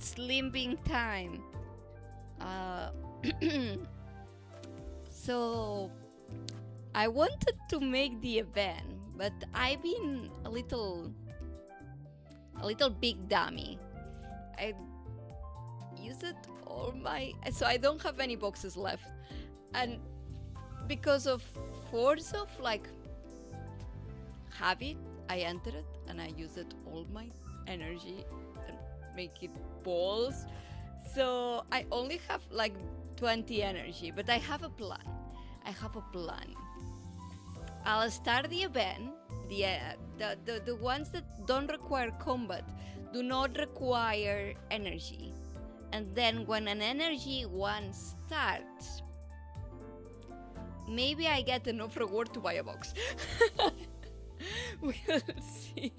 it's limbing time. So I wanted to make the event, but I've been a little big dummy. I used all my, so I don't have any boxes left, and because of force of like habit, I entered it and I used all my energy and make it balls. So I only have like 20 energy, but I have a plan. I'll start the event. The ones that don't require combat do not require energy. And then when an energy one starts, maybe I get enough reward to buy a box. We'll see.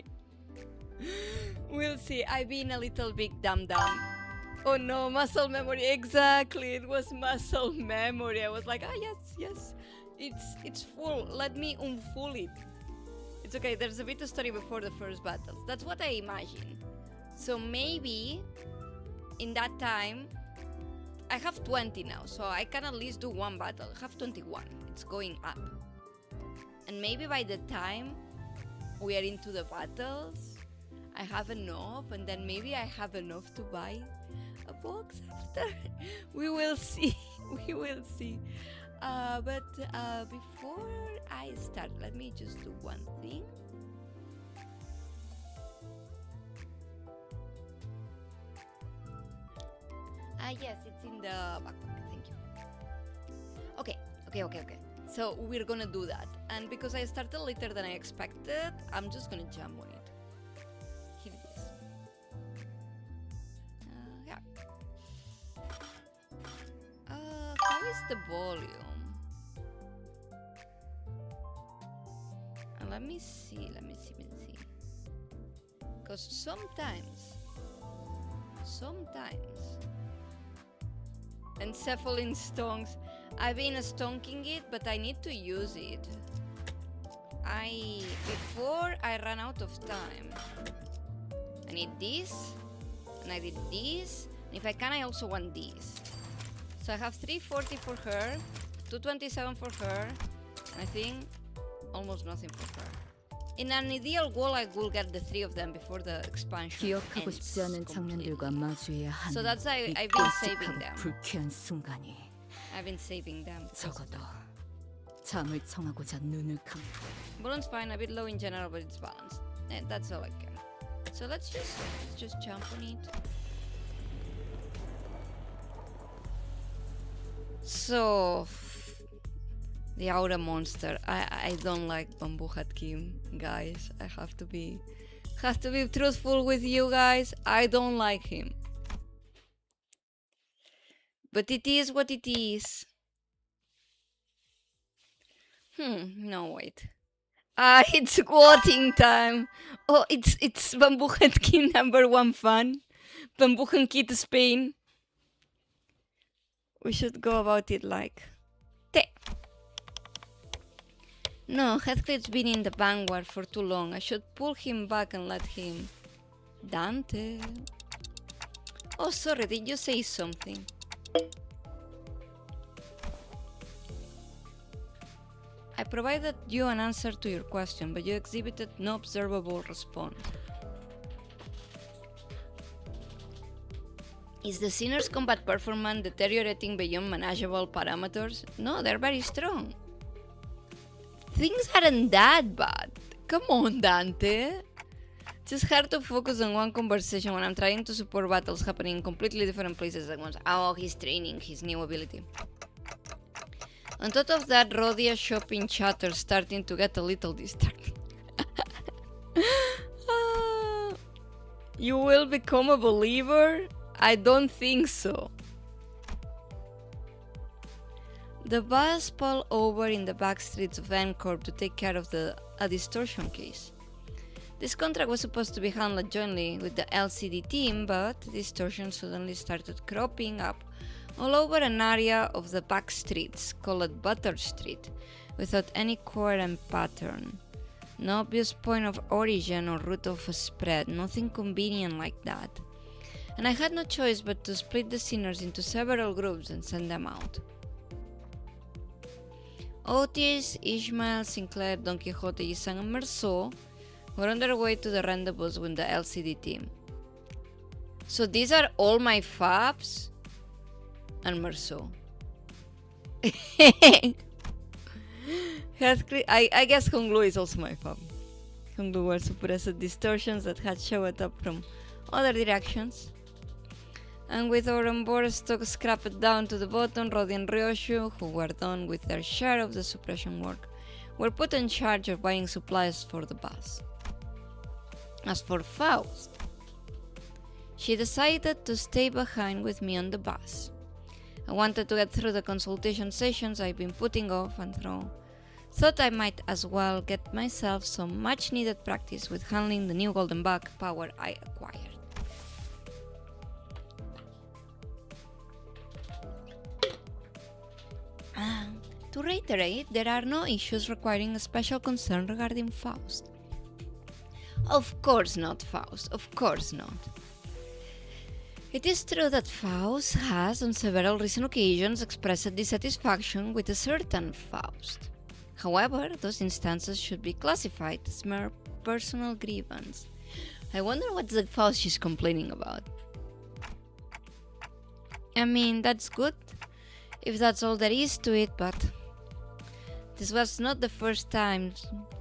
We'll see. I've been a little bit dumb. Oh no, muscle memory. Exactly, it was muscle memory. I was like, yes. It's full. Let me unfull it. It's okay. There's a bit of story before the first battles. That's what I imagine. So maybe in that time, I have 20 now, so I can at least do one battle. I have 21. It's going up. And maybe by the time we are into the battles, I have enough, and then maybe I have enough to buy a box after. We will see. We will see. But before I start, let me just do one thing. Yes, it's in the backpack. Thank you. Okay. So we're gonna do that. And because I started later than I expected, I'm just gonna jump on it. Here it is. Yeah. How is the volume? Let me see. Because sometimes encephalin stonks. I've been stonking it, but I need to use it. Before I run out of time, I need this, and I did this, and if I can, I also want this. So I have 340 for her, 227 for her, and I think almost nothing for her. In an ideal world, I will get the 3 of them before the expansion 기억하고 ends 싶지 않은 장면들과 completely. 마주해야 하는 So that's why 이 I've been saving 끔찍하고 them. 불쾌한 순간이 I've been saving them. 적어도 잠을 청하고자 눈을 감고 Balance fine, a bit low in general, but it's balanced. And that's all I care. So let's just jump on it. So the Aura monster. I don't like Bambo Hatkim, guys. I have to be truthful with you guys. I don't like him. But it is what it is. No, wait. It's squatting time. Oh, it's Bambuhan Kid #1 fan. Bambuhan Kid Spain. We should go about it like... No, Heathcliff's been in the vanguard for too long. I should pull him back and let him... Dante. Oh, sorry, did you say something? I provided you an answer to your question, but you exhibited no observable response. Is the sinner's combat performance deteriorating beyond manageable parameters? No, they're very strong. Things aren't that bad. Come on, Dante. It's hard to focus on one conversation when I'm trying to support battles happening in completely different places at once. Oh, he's training his new ability. On top of that, Rhodia shopping chatter starting to get a little distracting. You will become a believer? I don't think so. The bus pulled over in the back streets of N-Corp to take care of a distortion case. This contract was supposed to be handled jointly with the LCD team, but distortion suddenly started cropping up all over an area of the back streets, called Butter Street, without any coherent pattern. No obvious point of origin or route of spread, nothing convenient like that. and I had no choice but to split the sinners into several groups and send them out. Otis, Ishmael, Sinclair, Don Quixote, Yisan, and Merceau were on their way to the rendezvous with the LCD team. So these are all my fabs? And Merceau. I guess Honglu is also my fab. Honglu were suppressed distortions that had showed up from other directions. And with our onboard stock scrapped down to the bottom, Rodi and Ryoshu, who were done with their share of the suppression work, were put in charge of buying supplies for the bus. As for Faust, she decided to stay behind with me on the bus. I wanted to get through the consultation sessions I've been putting off and thought I might as well get myself some much needed practice with handling the new golden bug power I acquired. To reiterate, there are no issues requiring a special concern regarding Faust. Of course not, Faust, of course not. It is true that Faust has on several recent occasions expressed dissatisfaction with a certain Faust. However, those instances should be classified as mere personal grievance. I wonder what's the Faust she's complaining about. I mean, that's good, if that's all there is to it, but this was not the first time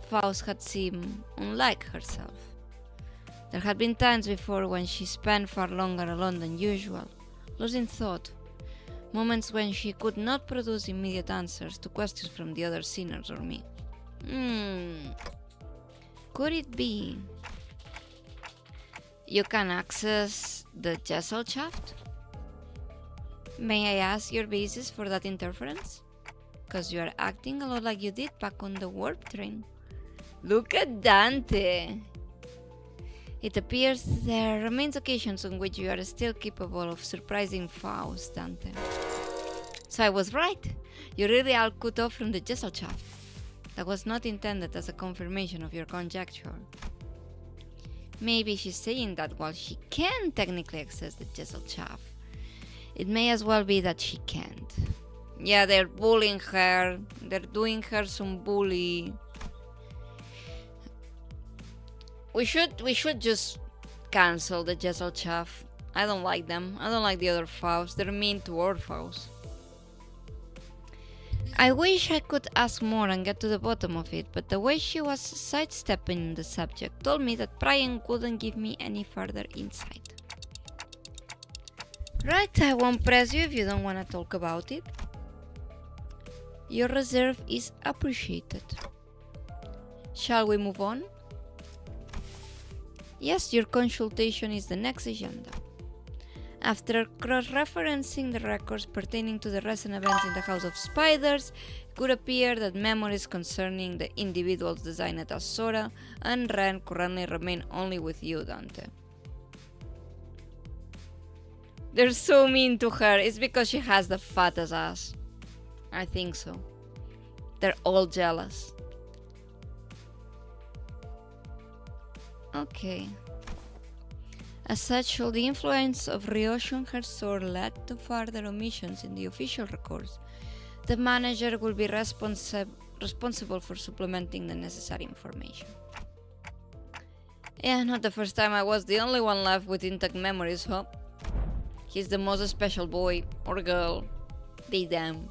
Faust had seemed unlike herself. There had been times before when she spent far longer alone than usual, losing thought, moments when she could not produce immediate answers to questions from the other sinners or me. Could it be you can access the Gesellschaft? May I ask your basis for that interference? Because you are acting a lot like you did back on the warp train. Look at Dante! It appears there remains occasions on which you are still capable of surprising Faust, Dante. So I was right. You really are cut off from the Gesellschaft. That was not intended as a confirmation of your conjecture. Maybe she's saying that while she can technically access the Gesellschaft, it may as well be that she can't. Yeah, they're bullying her. They're doing her some bully. We should just cancel the Gesellschaft. I don't like them. I don't like the other Faust. They're mean toward Faust. I wish I could ask more and get to the bottom of it, but the way she was sidestepping the subject told me that prying couldn't give me any further insight. Right, I won't press you if you don't want to talk about it. Your reserve is appreciated. Shall we move on? Yes, your consultation is the next agenda. After cross-referencing the records pertaining to the recent events in the House of Spiders, it could appear that memories concerning the individuals designed as Sora and Ren currently remain only with you, Dante. They're so mean to her. It's because she has the fattest ass. I think so. They're all jealous. Okay. As such, should the influence of Ryoshu and her sword lead to further omissions in the official records, the manager will be responsible for supplementing the necessary information. Yeah, not the first time I was the only one left with intact memories, huh? He's the most special boy or girl. They damn.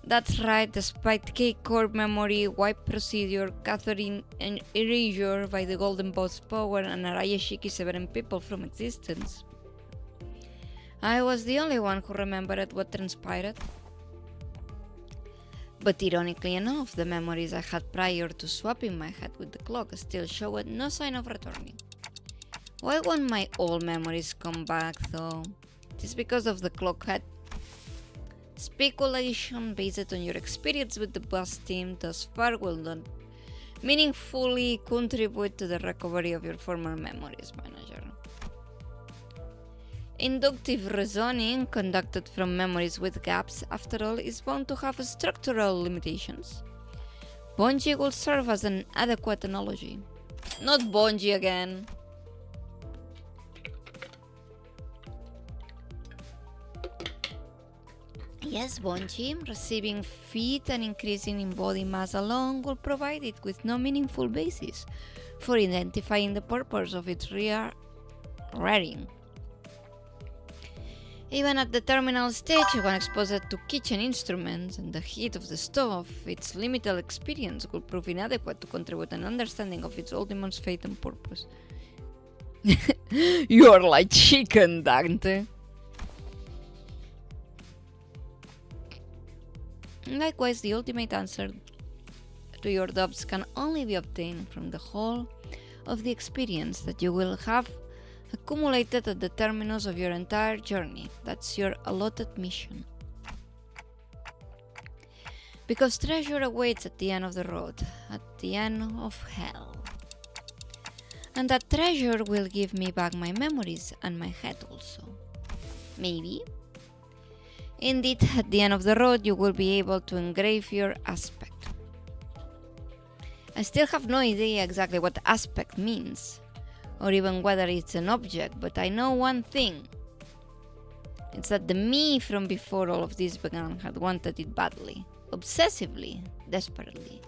That's right, despite K-Core memory, wipe procedure, Catherine and erasure by the Golden Boat's power, and Araya Shiki severing people from existence. I was the only one who remembered what transpired. But ironically enough, the memories I had prior to swapping my head with the clock still showed no sign of returning. Why won't my old memories come back though? It is because of the clock head. Speculation based on your experience with the bus team thus far will not meaningfully contribute to the recovery of your former memories, manager. Inductive reasoning conducted from memories with gaps, after all, is bound to have structural limitations. Bungie will serve as an adequate analogy. Not Bungie again. Yes, Bonchi, receiving feet and increasing in body mass alone will provide it with no meaningful basis for identifying the purpose of its rearing. Even at the terminal stage, when exposed to kitchen instruments and the heat of the stove, its limited experience will prove inadequate to contribute an understanding of its ultimate fate and purpose. You're like chicken, Dante. Likewise, the ultimate answer to your doubts can only be obtained from the whole of the experience that you will have accumulated at the terminus of your entire journey. That's your allotted mission. Because treasure awaits at the end of the road, at the end of hell. And that treasure will give me back my memories and my head also. Maybe. Indeed, at the end of the road, you will be able to engrave your aspect. I still have no idea exactly what aspect means, or even whether it's an object, but I know one thing. It's that the me from before all of this began had wanted it badly, obsessively, desperately.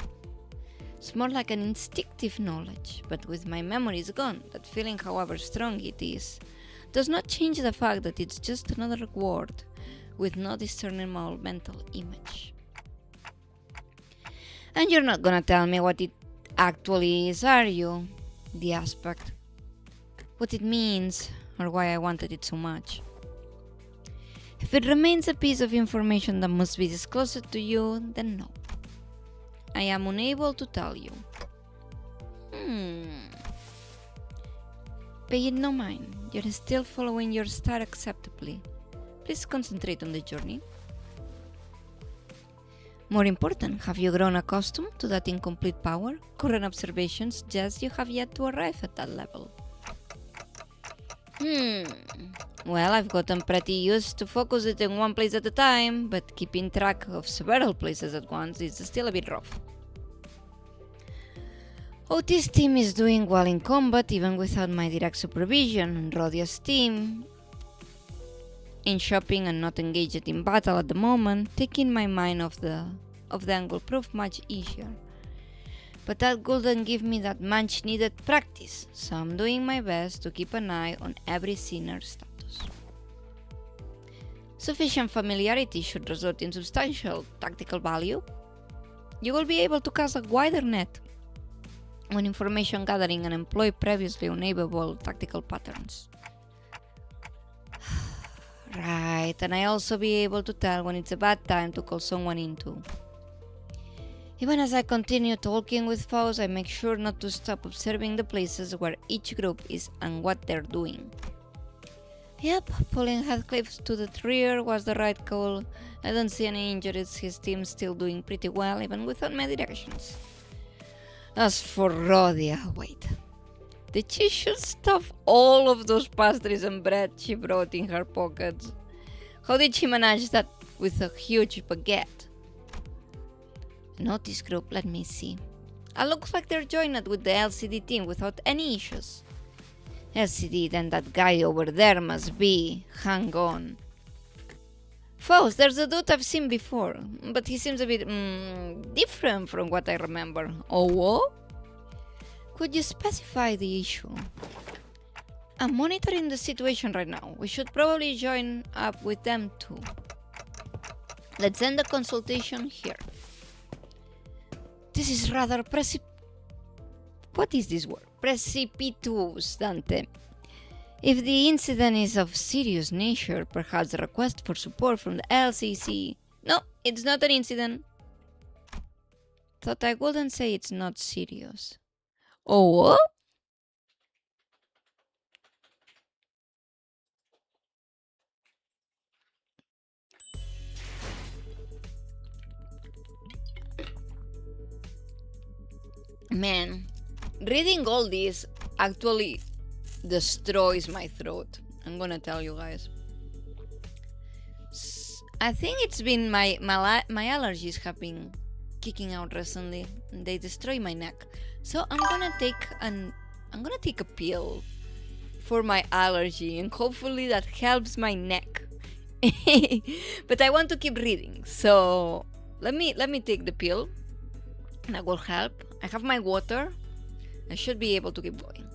It's more like an instinctive knowledge, but with my memories gone, that feeling, however strong it is, does not change the fact that it's just another word with no discernible mental image. And you're not gonna tell me what it actually is, are you? The aspect. What it means, or why I wanted it so much. If it remains a piece of information that must be disclosed to you, then no. I am unable to tell you. Pay it no mind. You're still following your star acceptably. Please concentrate on the journey. More important, have you grown accustomed to that incomplete power? Current observations suggest you have yet to arrive at that level. Well, I've gotten pretty used to focus it in one place at a time, but keeping track of several places at once is still a bit rough. Otis' team is doing well in combat even without my direct supervision, and Rodia's team in shopping and not engaged in battle at the moment, taking my mind off the angle proved much easier. But that wouldn't give me that much needed practice, so I'm doing my best to keep an eye on every sinner's status. Sufficient familiarity should result in substantial tactical value. You will be able to cast a wider net on information gathering and employ previously unavailable tactical patterns. Right, and I also be able to tell when it's a bad time to call someone in too. Even as I continue talking with foes, I make sure not to stop observing the places where each group is and what they're doing. Yep, pulling Heathcliff to the rear was the right call. I don't see any injuries, his team's still doing pretty well even without my directions. As for Rhodia, wait. Did she should stuff all of those pastries and bread she brought in her pockets? How did she manage that with a huge baguette? Notice group, let me see. It looks like they're joined with the LCD team without any issues. LCD, then that guy over there must be. Hang on. Faust, there's a dude I've seen before, but he seems a bit different from what I remember. Oh, what? Could you specify the issue? I'm monitoring the situation right now. We should probably join up with them too. Let's end the consultation here. This is rather what is this word? Precipitous, Dante. If the incident is of serious nature, perhaps a request for support from the LCC. No, it's not an incident. Thought I wouldn't say it's not serious. Oh, what? Man, reading all this actually destroys my throat. I'm gonna tell you guys. I think it's been my allergies have been kicking out recently, and they destroy my neck. So I'm gonna take a pill for my allergy, and hopefully that helps my neck But I want to keep reading, so let me take the pill. That will help. I have my water. I should be able to keep going.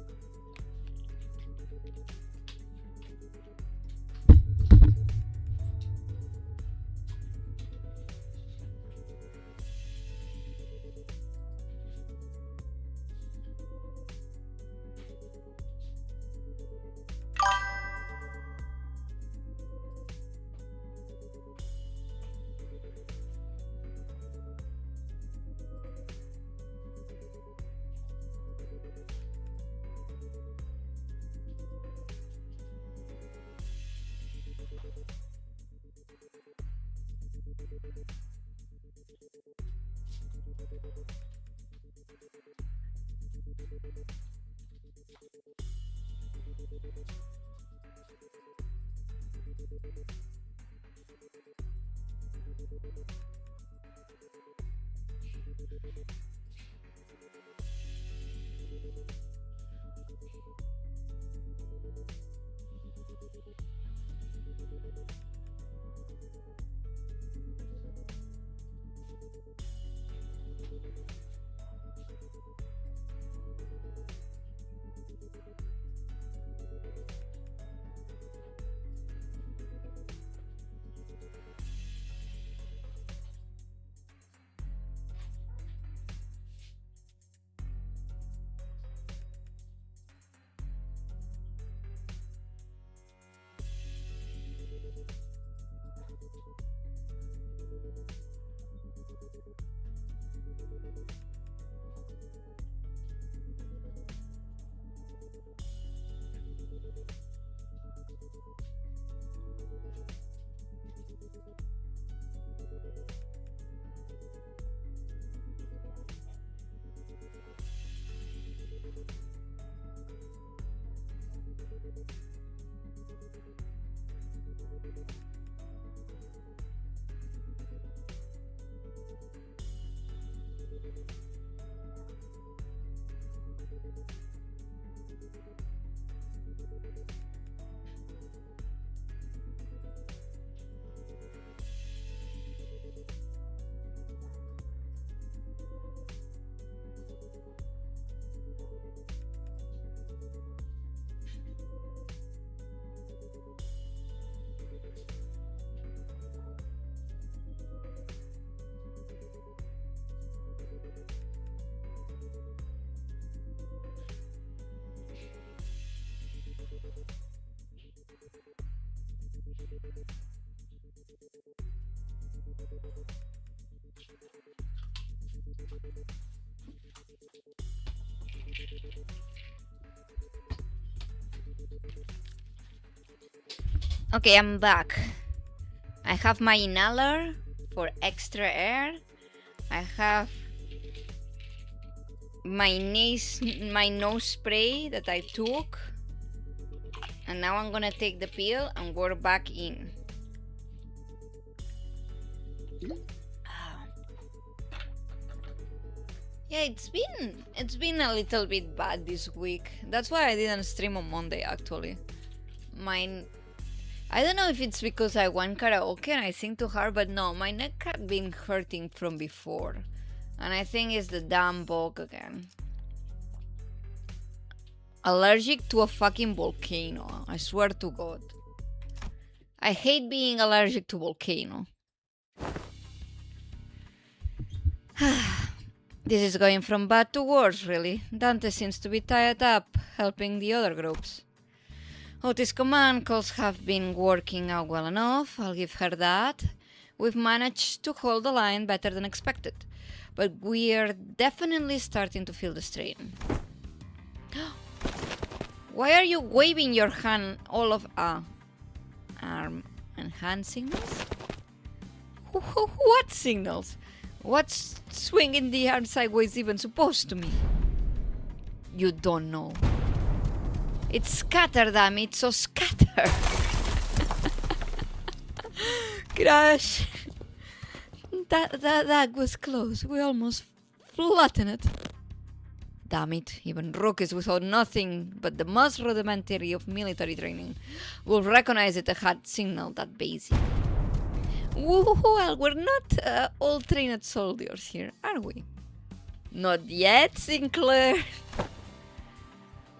Okay, I'm back. I have my inhaler for extra air. I have my nose spray that I took. And now I'm gonna take the pill and we're back in. Yeah, it's been a little bit bad this week. That's why I didn't stream on Monday actually. I don't know if it's because I went karaoke and I sing too hard, but no, my neck had been hurting from before. And I think it's the damn bug again. Allergic to a fucking volcano, I swear to God. I hate being allergic to volcano. This is going from bad to worse, really. Dante seems to be tied up, helping the other groups. Otis' command calls have been working out well enough, I'll give her that. We've managed to hold the line better than expected, but we're definitely starting to feel the strain. Why are you waving your hand all of arm and hand signals? What signals? What's swinging the arm sideways even supposed to mean? You don't know. It's scatter, damn it, so scatter! Crash! That was close. We almost flattened it. Damn it, even rookies without nothing but the most rudimentary of military training will recognize it a hard signal that basic. Well, we're not all trained soldiers here, are we? Not yet, Sinclair.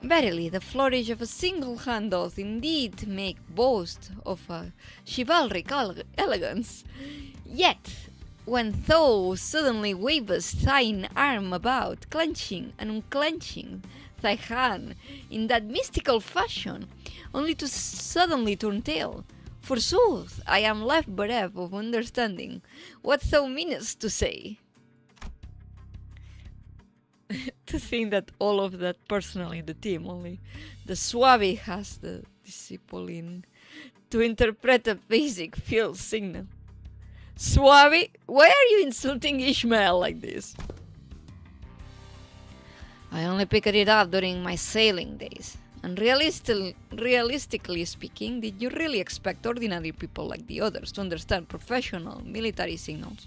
Verily, the flourish of a single hand doth indeed make boast of a chivalric elegance. Yet, when thou suddenly wavest thine arm about, clenching and unclenching thy hand in that mystical fashion, only to suddenly turn tail, forsooth, I am left bereft of understanding what thou meanest to say. To think that all of that personnel in the team, only the Suave has the discipline to interpret a basic field signal. Suave, why are you insulting Ishmael like this? I only picked it up during my sailing days. And realistically speaking, did you really expect ordinary people like the others to understand professional military signals?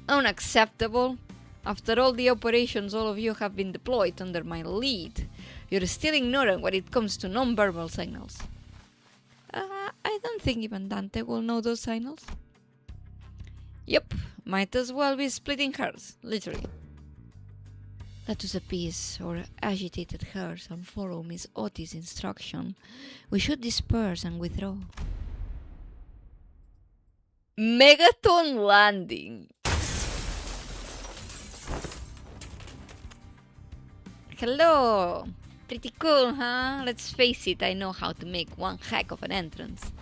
Unacceptable. After all the operations all of you have been deployed under my lead, you're still ignorant when it comes to non-verbal signals. I don't think even Dante will know those signals. Yep, might as well be splitting hairs, literally. Let us appease our agitated hearts and follow Miss Otis' instruction. We should disperse and withdraw. Megaton landing. Hello. Pretty cool, huh? Let's face it, I know how to make one heck of an entrance.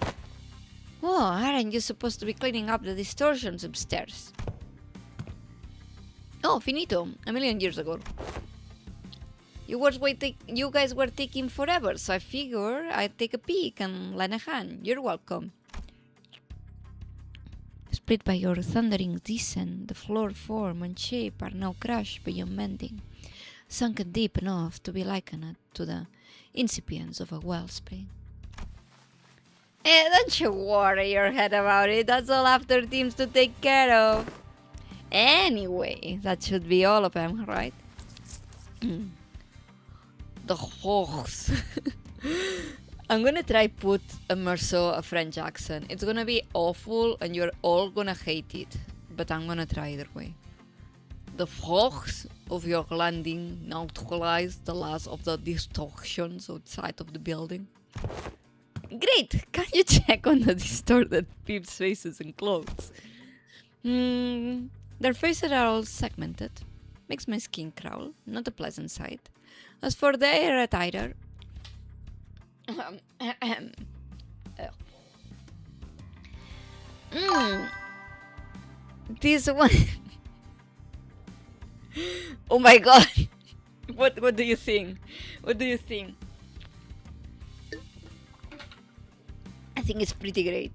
Oh, aren't you supposed to be cleaning up the distortions upstairs? Oh, finito. A million years ago. You guys were taking forever, so I figure I'd take a peek and lend a hand. You're welcome. Split by your thundering descent, the floor form and shape are now crushed beyond mending, sunken deep enough to be likened to the incipience of a wellspring. Don't you worry your head about it, that's all after teams to take care of. Anyway, that should be all of them, right? The horse. I'm gonna try put a French accent. It's gonna be awful and you're all gonna hate it, but I'm gonna try either way. The force of your landing neutralized the last of the distortions outside of the building. Great! Can you check on the distorted peeps' faces and clothes? Their faces are all segmented. Makes my skin crawl, not a pleasant sight. As for their attire... This one... Oh my god! What do you think? What do you think? I think it's pretty great.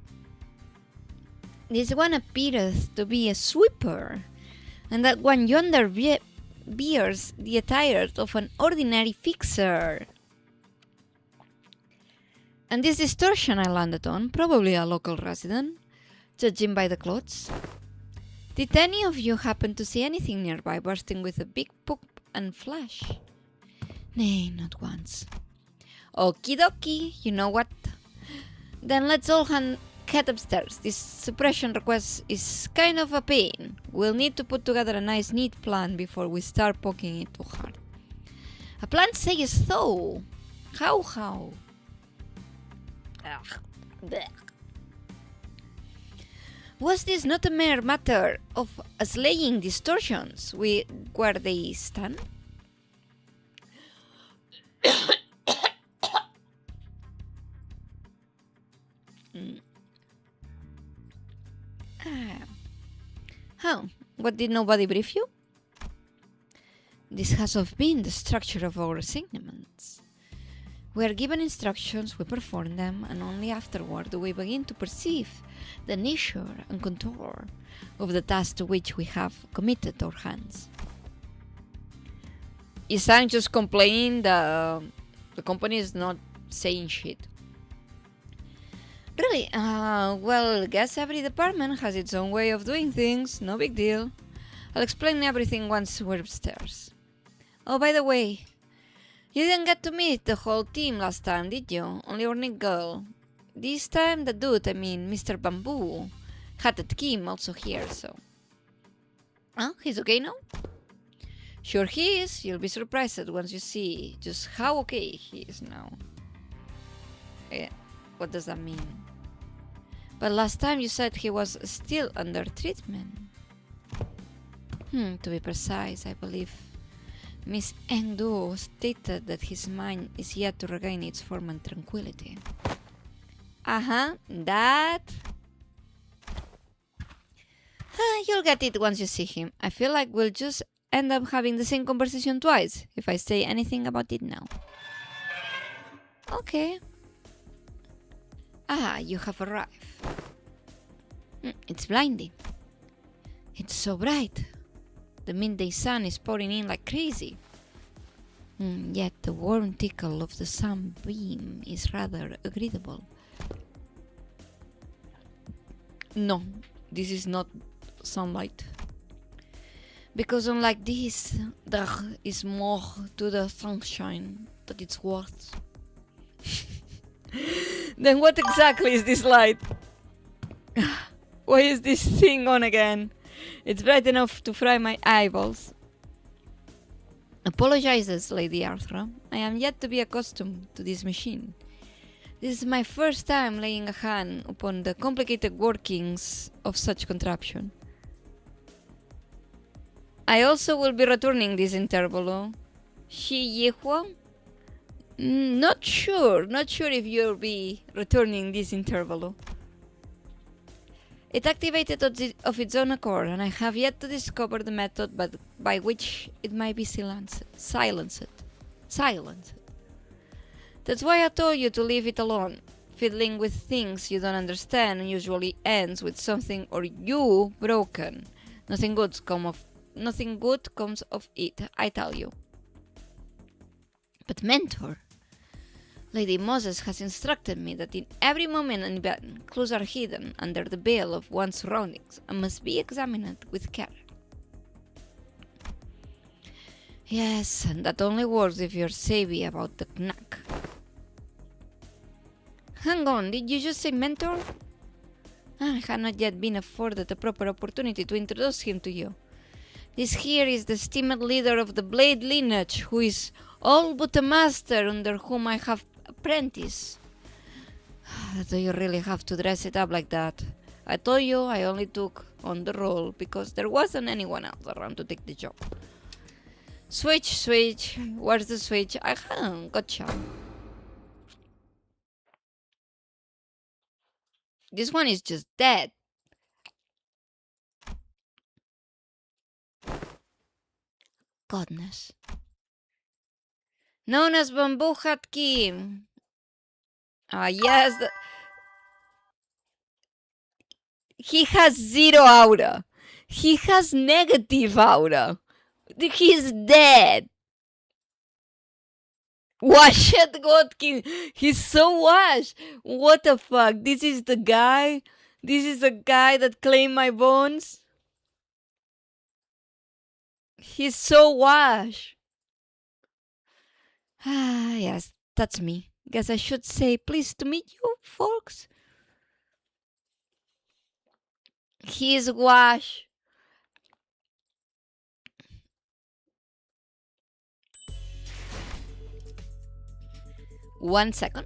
This one appears to be a sweeper, and that one yonder bears the attire of an ordinary fixer. And this distortion I landed on, probably a local resident, judging by the clothes. Did any of you happen to see anything nearby bursting with a big poop and flash? Nay, not once. Okie dokie, you know what? Then let's all head upstairs. This suppression request is kind of a pain. We'll need to put together a nice neat plan before we start poking it too hard. A plan says so. How? Was this not a mere matter of slaying distortions where they stand? How? What, did nobody brief you? This has been the structure of our assignments. We are given instructions, we perform them, and only afterward do we begin to perceive the nature and contour of the task to which we have committed our hands. Isang just complaining that the company is not saying shit. Really? Well, guess every department has its own way of doing things, no big deal. I'll explain everything once we're upstairs. Oh, by the way, you didn't get to meet the whole team last time, did you? Only your Nick girl. This time the dude, I mean Mr. Bambo, had the team also here, so... Oh, he's okay now? Sure he is. You'll be surprised once you see just how okay he is now. What does that mean? But last time you said he was still under treatment. To be precise, I believe Miss Engdu stated that his mind is yet to regain its former tranquility. That... You'll get it once you see him. I feel like we'll just end up having the same conversation twice if I say anything about it now. Okay. You have arrived. It's blinding. It's so bright. The midday sun is pouring in like crazy. Yet the warm tickle of the sunbeam is rather agreeable. No, this is not sunlight. Because unlike this, there is more to the sunshine than it's worth. Then what exactly is this light? Why is this thing on again? It's bright enough to fry my eyeballs. Apologizes, Lady Arthra. I am yet to be accustomed to this machine. This is my first time laying a hand upon the complicated workings of such contraption. I also will be returning this intervalo. Shiyehua? Not sure if you'll be returning this intervalo. It activated of its own accord, and I have yet to discover the method by which it might be silenced. That's why I told you to leave it alone. Fiddling with things you don't understand usually ends with something or you broken. Nothing good comes of it, I tell you. But Mentor, Lady Moses has instructed me that in every moment and event, clues are hidden under the veil of one's surroundings and must be examined with care. Yes, and that only works if you're savvy about the knack. Hang on, did you just say Mentor? I have not yet been afforded a proper opportunity to introduce him to you. This here is the esteemed leader of the Blade lineage, who is all but a master under whom I have apprenticed. Do you really have to dress it up like that? I told you I only took on the role because there wasn't anyone else around to take the job. Switch. Where's the switch? Gotcha. This one is just dead. Goodness. Known as Bamboo Hat Kim. Yes. He has zero aura. He has negative aura. He's dead. Washed Godkin. He's so washed. What the fuck? This is the guy? This is the guy that claimed my bones? He's so washed. Yes, that's me. Guess I should say pleased to meet you, folks. He's washed. One second.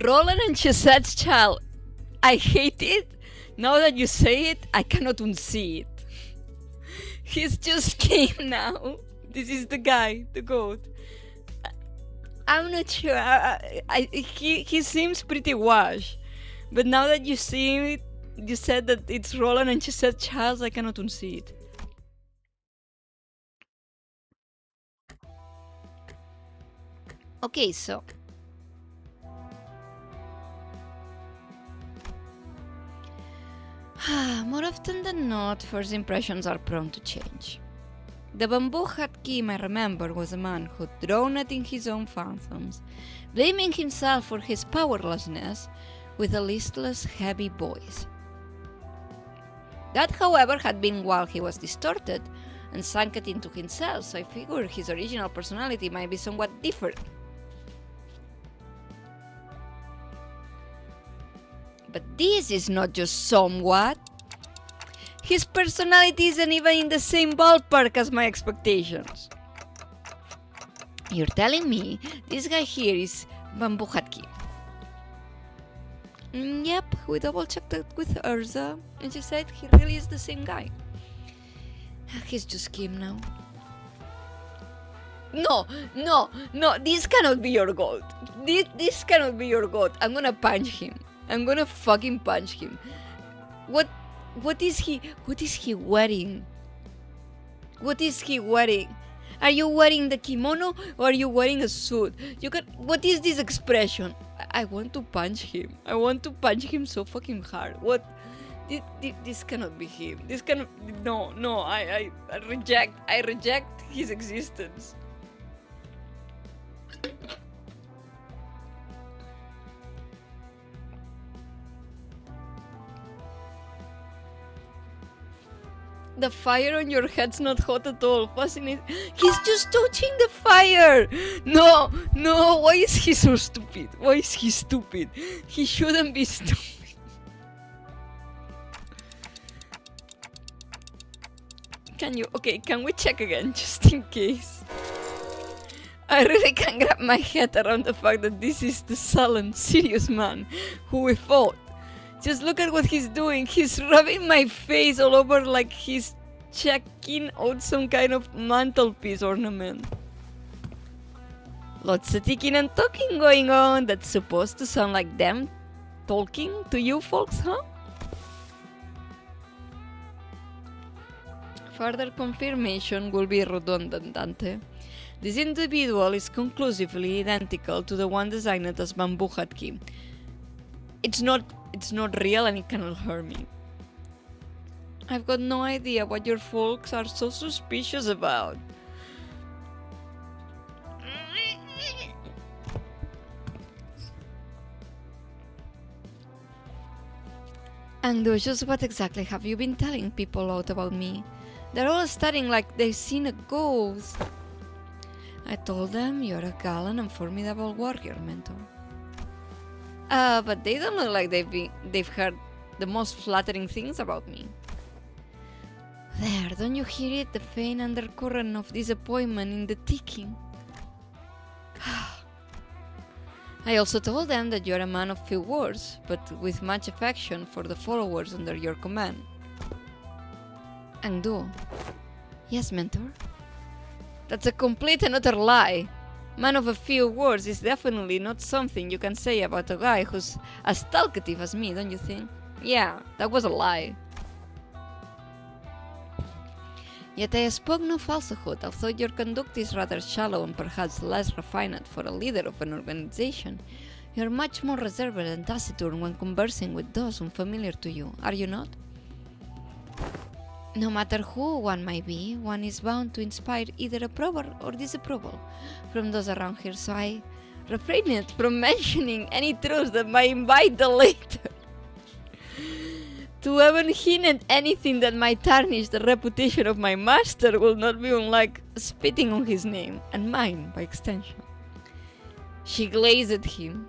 Roland and Chazette's child. I hate it. Now that you say it, I cannot unsee it. He's just came now. This is the guy, the goat. I'm not sure. He seems pretty washed. But now that you see it, you said that it's Roland and she said Charles, I cannot unsee it. Okay, so. More often than not, first impressions are prone to change. The bamboo hat Kim I remember was a man who drowned in his own phantoms, blaming himself for his powerlessness with a listless, heavy voice. That, however, had been while he was distorted and sunk it into himself, so I figured his original personality might be somewhat different. But this is not just somewhat. His personality isn't even in the same ballpark as my expectations. You're telling me this guy here is Bamboo Hat Kim? Yep, we double checked that with Urza, and she said he really is the same guy. He's just Kim now. No, this cannot be your goat. This cannot be your goat. I'm gonna punch him. I'm gonna fucking punch him. What is he wearing? What is he wearing? Are you wearing the kimono or are you wearing a suit? What is this expression? I want to punch him. I want to punch him so fucking hard. What? This cannot be him. This cannot. No. I reject his existence. The fire on your head's not hot at all. Fascinating. He's just touching the fire. No. Why is he so stupid? Why is he stupid? He shouldn't be stupid. Can we check again, just in case? I really can't grab my head around the fact that this is the solemn, serious man who we fought. Just look at what he's doing. He's rubbing my face all over like he's checking out some kind of mantelpiece ornament. Lots of ticking and talking going on. That's supposed to sound like them talking to you folks, huh? Further confirmation will be redundant, Dante. This individual is conclusively identical to the one designed as Bamboo Hat Kim. It's not real and it cannot hurt me. I've got no idea what your folks are so suspicious about. And just what exactly have you been telling people out about me? They're all studying like they've seen a ghost. I told them you're a gallant and formidable warrior, mentor. But they don't look like they've heard the most flattering things about me. There, don't you hear it? The faint undercurrent of disappointment in the ticking. I also told them that you're a man of few words, but with much affection for the followers under your command. Angdu. Yes, mentor? That's a complete and utter lie. Man of a few words is definitely not something you can say about a guy who's as talkative as me, don't you think? Yeah, that was a lie. Yet I spoke no falsehood, although your conduct is rather shallow and perhaps less refined for a leader of an organization. You are much more reserved and taciturn when conversing with those unfamiliar to you, are you not? No matter who one might be, one is bound to inspire either approval or disapproval from those around here, so I refrained from mentioning any truths that might invite the later. To even hint at anything that might tarnish the reputation of my master will not be unlike spitting on his name, and mine by extension. She glazed at him.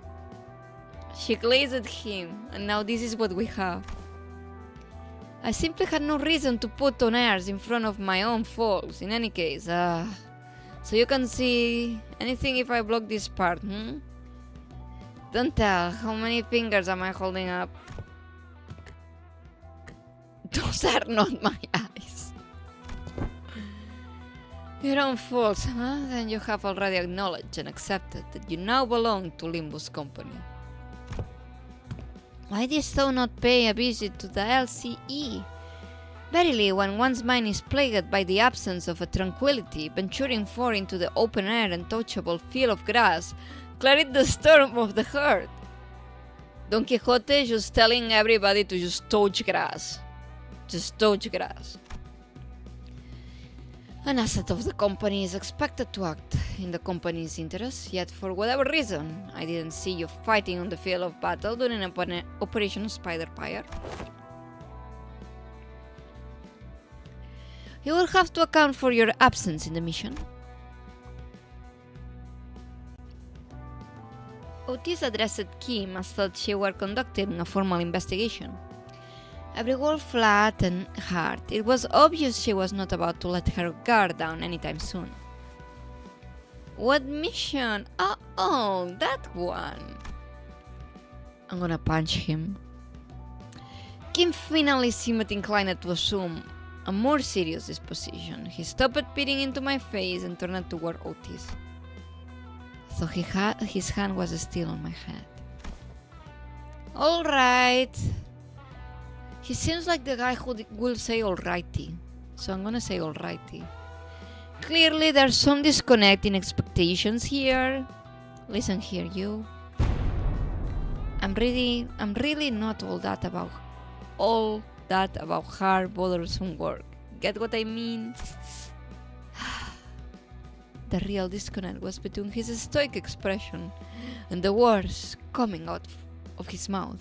And now this is what we have. I simply had no reason to put on airs in front of my own folks, in any case. So you can see anything if I block this part, Don't tell, how many fingers am I holding up? Those are not my eyes. Your own fault, huh? Then you have already acknowledged and accepted that you now belong to Limbus Company. Why didst thou not pay a visit to the LCE? Verily, when one's mind is plagued by the absence of a tranquility, venturing forth into the open air and touchable field of grass, cleared the storm of the heart. Don Quixote just telling everybody to just touch grass. Just touch grass. An asset of the company is expected to act in the company's interest, yet for whatever reason, I didn't see you fighting on the field of battle during Operation Spider Pyre. You will have to account for your absence in the mission. Otis addressed Kim as though she were conducting a formal investigation. Every word flat and hard. It was obvious she was not about to let her guard down anytime soon. What mission? Oh, that one. I'm gonna punch him. Kim finally seemed inclined to assume a more serious disposition. He stopped peering into my face and turned toward Otis. So his hand was still on my head. Alright. He seems like the guy who will say alrighty. So I'm gonna say alrighty. Clearly there's some disconnect in expectations here. Listen here, you. I'm really not all that about hard, bothersome work. Get what I mean? The real disconnect was between his stoic expression and the words coming out of his mouth.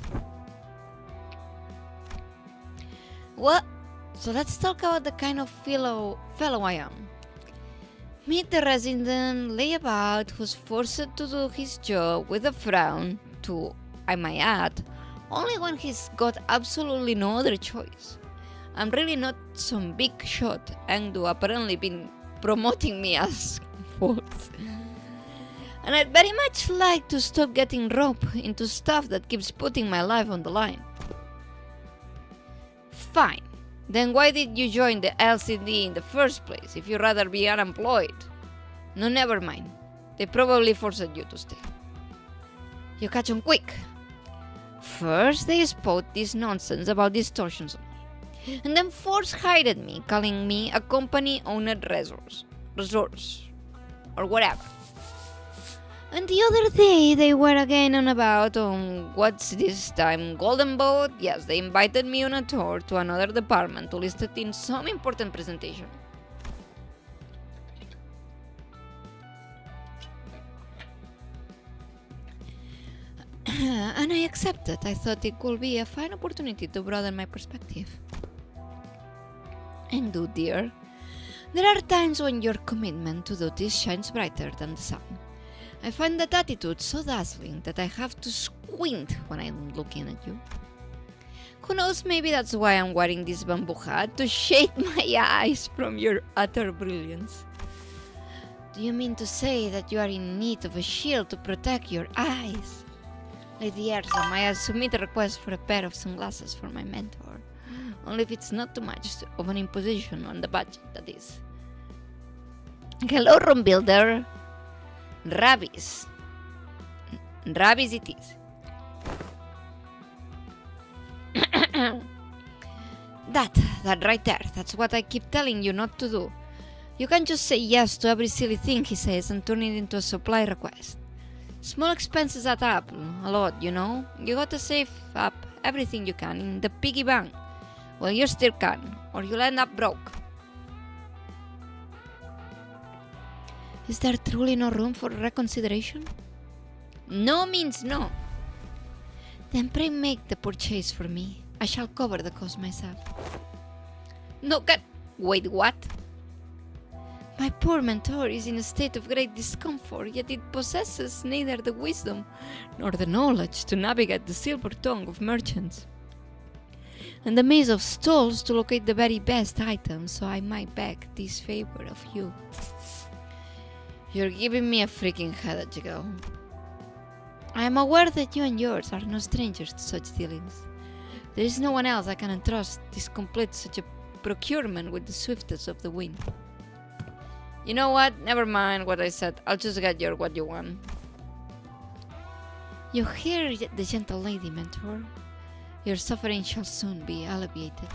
Well, so let's talk about the kind of fellow I am. Meet the resident layabout who's forced to do his job with a frown to, I might add, only when he's got absolutely no other choice. I'm really not some big shot, and do apparently been promoting me as false. And I'd very much like to stop getting roped into stuff that keeps putting my life on the line. Fine. Then why did you join the LCD in the first place if you'd rather be unemployed? No, never mind. They probably forced you to stay. You catch on quick. First they spout this nonsense about distortions on me, and then force-hired me, calling me a company-owned resource, or whatever. And the other day they were again on about what's this time, Golden Boat? Yes, they invited me on a tour to another department to list it in some important presentation. And I accepted. I thought it could be a fine opportunity to broaden my perspective. And do, dear, there are times when your commitment to duty shines brighter than the sun. I find that attitude so dazzling that I have to squint when I'm looking at you. Who knows, maybe that's why I'm wearing this bamboo hat, to shade my eyes from your utter brilliance. Do you mean to say that you are in need of a shield to protect your eyes? Lady Erza, may I submit a request for a pair of sunglasses for my mentor? Only if it's not too much of an imposition on the budget, that is. Hello, room builder. Rabbies. Rabbies it is. That right there, that's what I keep telling you not to do. You can't just say yes to every silly thing he says and turn it into a supply request. Small expenses add up a lot, you know. You gotta save up everything you can in the piggy bank. Well, you still can, or you'll end up broke. Is there truly no room for reconsideration? No means no. Then pray make the purchase for me. I shall cover the cost myself. No, wait, what? My poor mentor is in a state of great discomfort, yet it possesses neither the wisdom nor the knowledge to navigate the silver tongue of merchants and the maze of stalls to locate the very best items, so I might beg this favor of you. You're giving me a freaking headache, girl. I am aware that you and yours are no strangers to such dealings. There is no one else I can entrust this complete such a procurement with the swiftness of the wind. You know what? Never mind what I said. I'll just get you what you want. You hear the gentle lady, mentor? Your suffering shall soon be alleviated.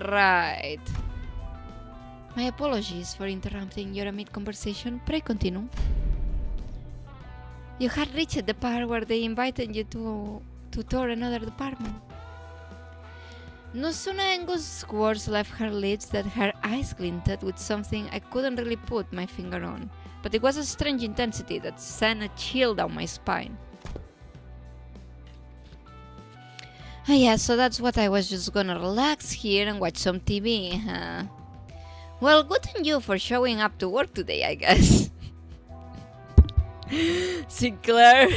Right. My apologies for interrupting your mid-conversation. Pray continue. You had reached the part where they invited you to tour another department. No sooner Angus' words left her lips that her eyes glinted with something I couldn't really put my finger on, but it was a strange intensity that sent a chill down my spine. Oh yeah, so that's what I was just gonna relax here and watch some TV, huh? Well, good on you for showing up to work today, I guess. Sinclair.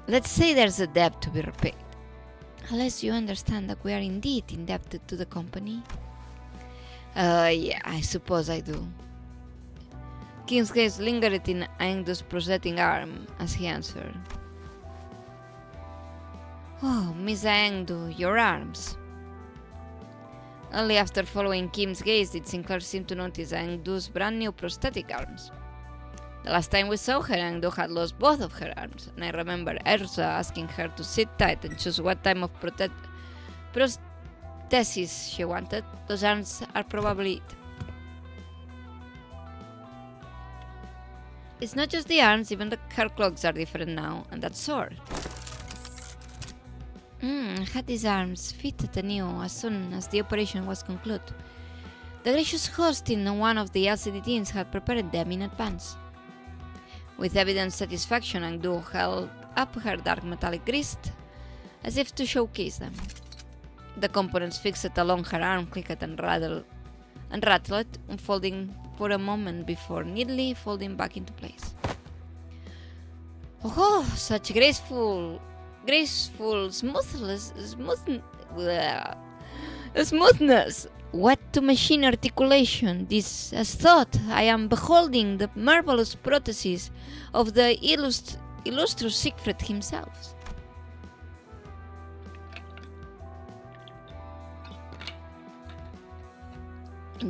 Let's say there's a debt to be repaid. Unless you understand that we are indeed indebted to the company. Yeah, I suppose I do. King's gaze lingered in Angdu's prosthetic arm as he answered. Oh, Miss Angdu, your arms. Only after following Kim's gaze did Sinclair seem to notice Angdu's brand new prosthetic arms. The last time we saw her, Angdu had lost both of her arms, and I remember Erza asking her to sit tight and choose what type of prosthesis she wanted. Those arms are probably it. It's not just the arms, even her clothes are different now, and that's sore. I had these arms fitted anew as soon as the operation was concluded. The gracious host in one of the LCD teams had prepared them in advance. With evident satisfaction, Angdu held up her dark metallic wrist, as if to showcase them. The components fixed along her arm clicked and rattled, unfolding for a moment before neatly folding back into place. Oh, such graceful smoothness! What to machine articulation, this as thought I am beholding the marvelous prosthesis of the illustrious Siegfried himself.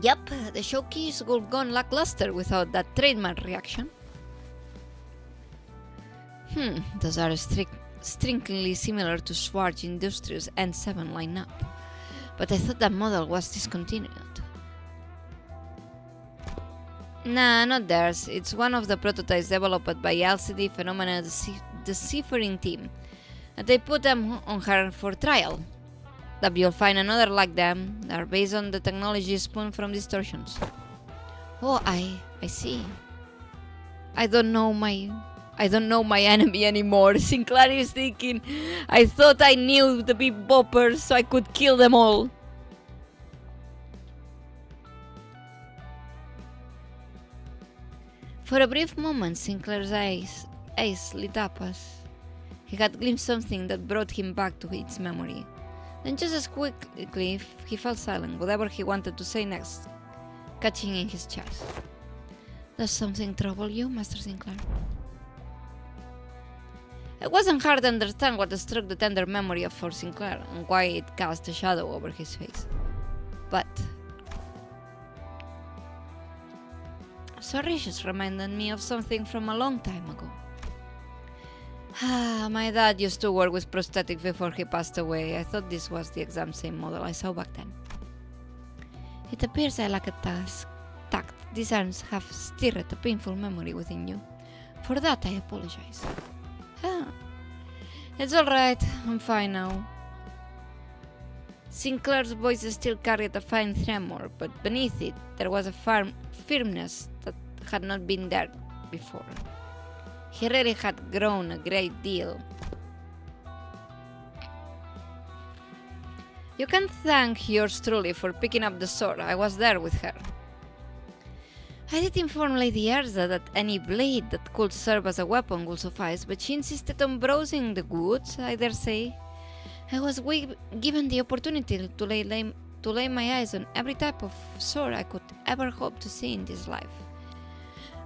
Yep, the showcase would have gone lackluster without that trademark reaction. Those are strikingly similar to Schwarz Industries N7 lineup. But I thought that model was discontinued. Nah, not theirs. It's one of the prototypes developed by LCD Phenomena Deciphering team. And they put them on her for trial. That you'll find another like them. They are based on the technology spawned from distortions. Oh, I see. I don't know my enemy anymore. Sinclair is thinking, I thought I knew the big boppers so I could kill them all. For a brief moment, Sinclair's eyes lit up as he had glimpsed something that brought him back to its memory. Then just as quickly, he fell silent, whatever he wanted to say next, catching in his chest. Does something trouble you, Master Sinclair? It wasn't hard to understand what struck the tender memory of Fort Sinclair and why it cast a shadow over his face. But Sorricious reminded me of something from a long time ago. My dad used to work with prosthetics before he passed away. I thought this was the exact same model I saw back then. It appears I lack a tact. These arms have stirred a painful memory within you. For that I apologize. It's alright, I'm fine now. Sinclair's voice still carried a fine tremor, but beneath it there was a firmness that had not been there before. He really had grown a great deal. You can thank yours truly for picking up the sword. I was there with her. I did inform Lady Erza that any blade that could serve as a weapon would suffice, but she insisted on browsing the goods, I dare say. I was given the opportunity to lay my eyes on every type of sword I could ever hope to see in this life.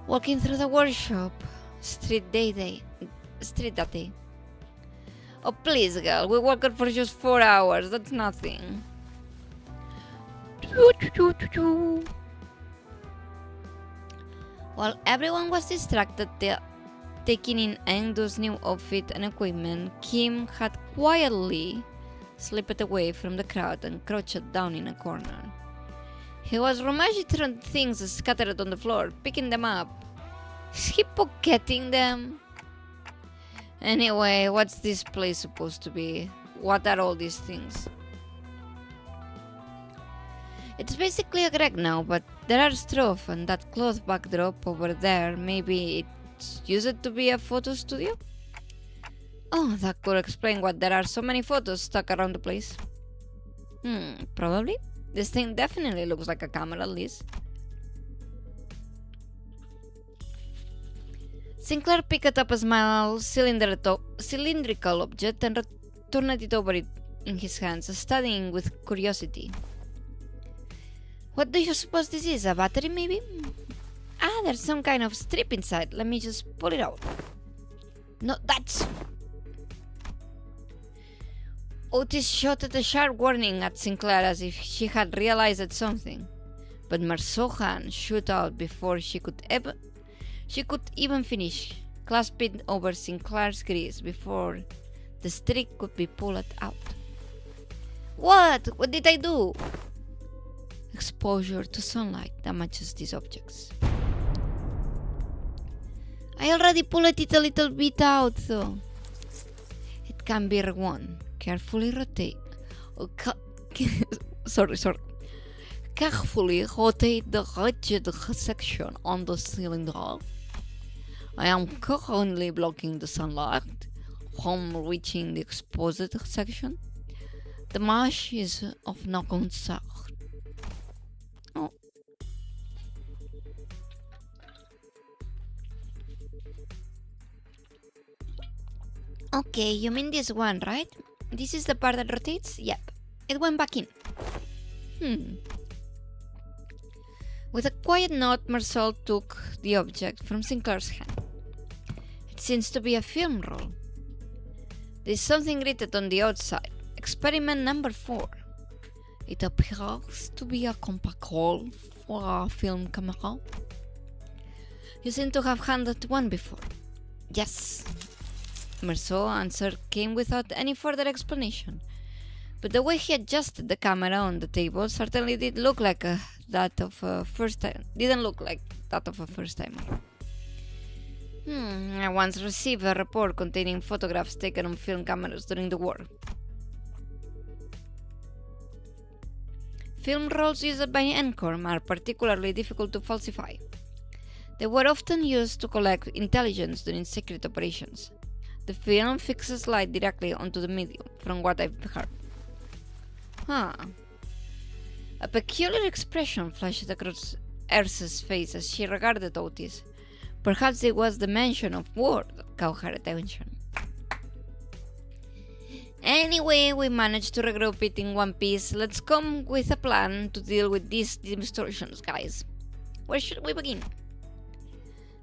Walking through the workshop, street that day. Oh please, girl, we worked for just 4 hours, that's nothing. While everyone was distracted taking in Engdo's new outfit and equipment, Kim had quietly slipped away from the crowd and crouched down in a corner. He was rummaging through things scattered on the floor, picking them up. Is he pocketing them? Anyway, what's this place supposed to be? What are all these things? It's basically a wreck now, but there are stuff and that cloth backdrop over there. Maybe it's used to be a photo studio? Oh, that could explain why there are so many photos stuck around the place. Probably. This thing definitely looks like a camera, at least. Sinclair picked up a small cylindrical object and turned it over in his hands, studying with curiosity. What do you suppose this is? A battery, maybe? Ah, there's some kind of strip inside. Let me just pull it out. No, that's... Otis shouted a sharp warning at Sinclair as if she had realized something, but Marceau's hand shot out before she could even finish, clasping over Sinclair's wrist before the strip could be pulled out. What? What did I do? Exposure to sunlight damages these objects. I already pulled it a little bit out, though. It can be rewound. Carefully rotate. Sorry. Carefully rotate the rigid section on the cylinder. I am currently blocking the sunlight from reaching the exposed section. The mesh is of no concern. Oh. Okay, you mean this one, right? This is the part that rotates? Yep. It went back in. With a quiet nod, Marcel took the object from Sinclair's hand. It seems to be a film roll. There's something written on the outside. Experiment number 4. It appears to be a compact roll for a film camera. You seem to have handled one before. Yes. Marceau's answer came without any further explanation, but the way he adjusted the camera on the table certainly didn't look like that of a first timer. I once received a report containing photographs taken on film cameras during the war. Film rolls used by ENCORM are particularly difficult to falsify. They were often used to collect intelligence during secret operations. The film fixes light directly onto the medium, from what I've heard. A peculiar expression flashed across Ersa's face as she regarded Otis. Perhaps it was the mention of war that caught her attention. Anyway, we managed to regroup it in one piece. Let's come with a plan to deal with these distortions, guys. Where should we begin?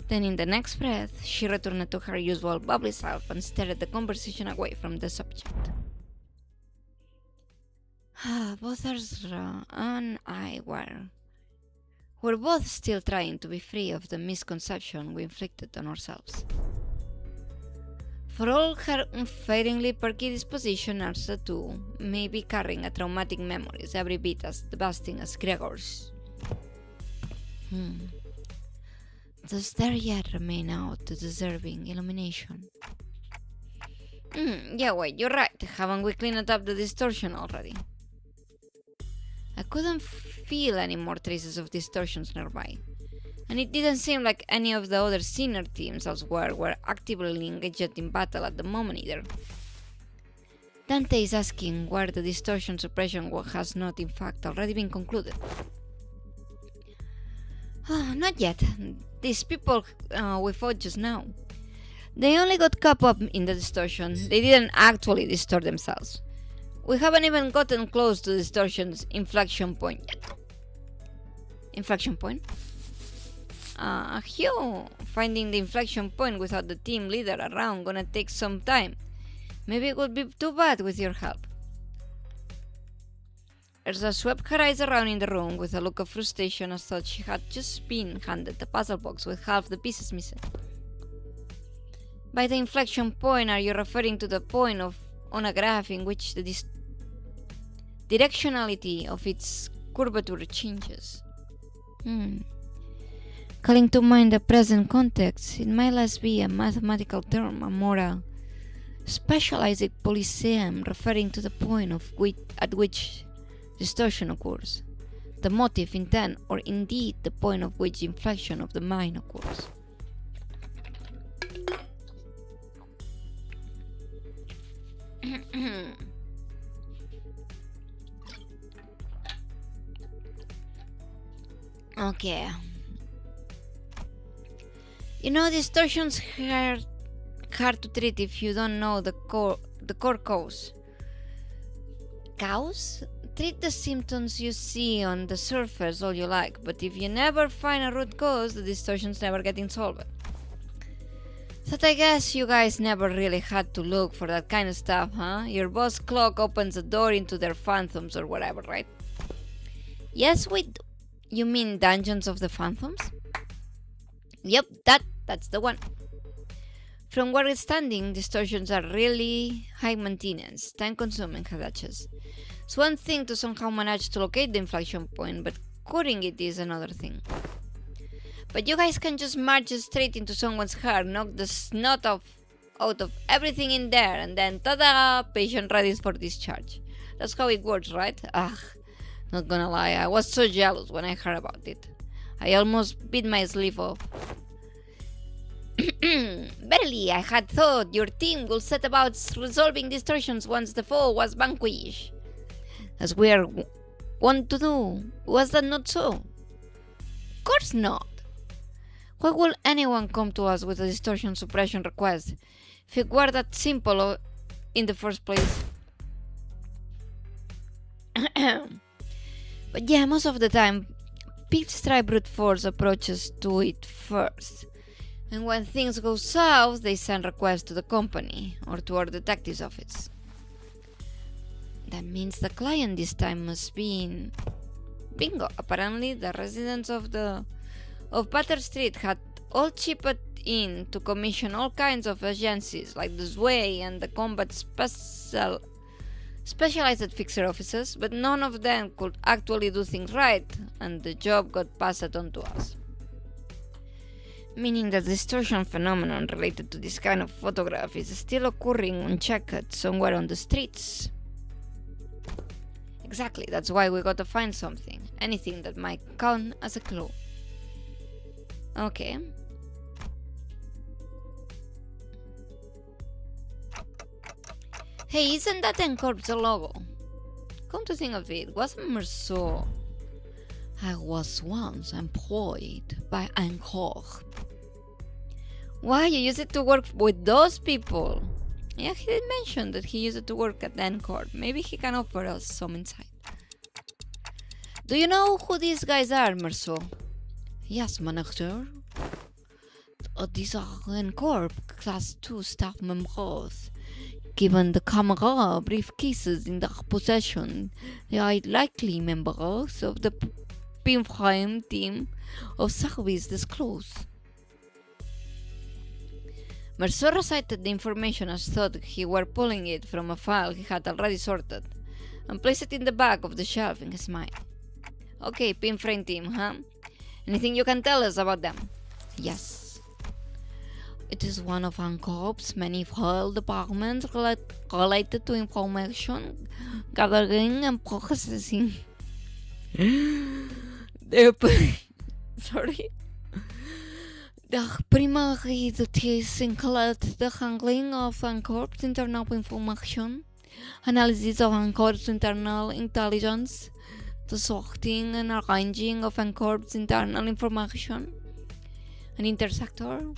Then in the next breath, she returned to her usual bubbly self and steered the conversation away from the subject. Both Ezra and I were both still trying to be free of the misconception we inflicted on ourselves. For all her unfailing perky disposition, Arsa too may be carrying a traumatic memories every bit as devastating as Gregor's. Does there yet remain out the deserving illumination? Yeah, wait, you're right. Haven't we cleaned up the distortion already? I couldn't feel any more traces of distortions nearby, and it didn't seem like any of the other senior teams elsewhere were actively engaged in battle at the moment either. Dante is asking where the distortion suppression work has not in fact already been concluded. Not yet. These people we fought just now, they only got caught up in the distortion. They didn't actually distort themselves. We haven't even gotten close to the distortion's inflection point yet. Inflection point? Finding the inflection point without the team leader around gonna take some time. Maybe it would be too bad with your help. Erza swept her eyes around in the room with a look of frustration as though she had just been handed a puzzle box with half the pieces missing. By the inflection point, are you referring to the point on a graph in which the directionality of its curvature changes? Calling to mind the present context, it might less be a mathematical term, a more specialized polyseum referring to the point at which distortion occurs, the motive, intent, or indeed the point of which inflection of the mind occurs. Okay. You know, distortion's hard to treat if you don't know the core cause. Cause? Treat the symptoms you see on the surface all you like, but if you never find a root cause, the distortion's never getting solved. So I guess you guys never really had to look for that kind of stuff, huh? Your boss clock opens a door into their phantoms or whatever, right? Yes, we do. You mean Dungeons of the Phantoms? Yep, that's the one. From where it's standing, distortions are really high maintenance, time-consuming hitches. It's one thing to somehow manage to locate the inflection point, but curing it is another thing. But you guys can just march straight into someone's heart, knock the snot out of everything in there, and then ta-da! Patient ready for discharge. That's how it works, right? Not gonna lie, I was so jealous when I heard about it. I almost bit my sleeve off. Barely, I had thought your team would set about resolving distortions once the foe was vanquished. As we are wont to do. Was that not so? Of course not. Why would anyone come to us with a distortion suppression request if it were that simple in the first place? But yeah, most of the time, Pinstripe brute force approaches to it first. And when things go south, they send requests to the company or to our detective's office. That means the client this time must be in... Bingo! Apparently, the residents of Butter Street had all chipped in to commission all kinds of agencies like the Sway and the Combat specialized fixer officers, but none of them could actually do things right, and the job got passed on to us. Meaning that the distortion phenomenon related to this kind of photograph is still occurring unchecked somewhere on the streets. Exactly, that's why we gotta find something, anything that might count as a clue. Okay. Hey, isn't that Encorp's logo? Come to think of it, wasn't Merceau? I was once employed by Encorp. Why, you use it to work with those people? Yeah, he did mention that he used it to work at Encorp. Maybe he can offer us some insight. Do you know who these guys are, Merceau? Yes, manager. These are Encorp Class 2 staff members. Given the camera briefcases in their possession, they are likely members of the Pinframe team of service disclosed. Merceau recited the information as though he were pulling it from a file he had already sorted, and placed it in the back of the shelf in his mind. Okay, Pinframe team, huh? Anything you can tell us about them? Yes. It is one of Encorp's many file departments related to information gathering and processing. Their primary duties include the handling of Encorp's internal information, analysis of Encorp's internal intelligence, the sorting and arranging of Encorp's internal information, an intersector.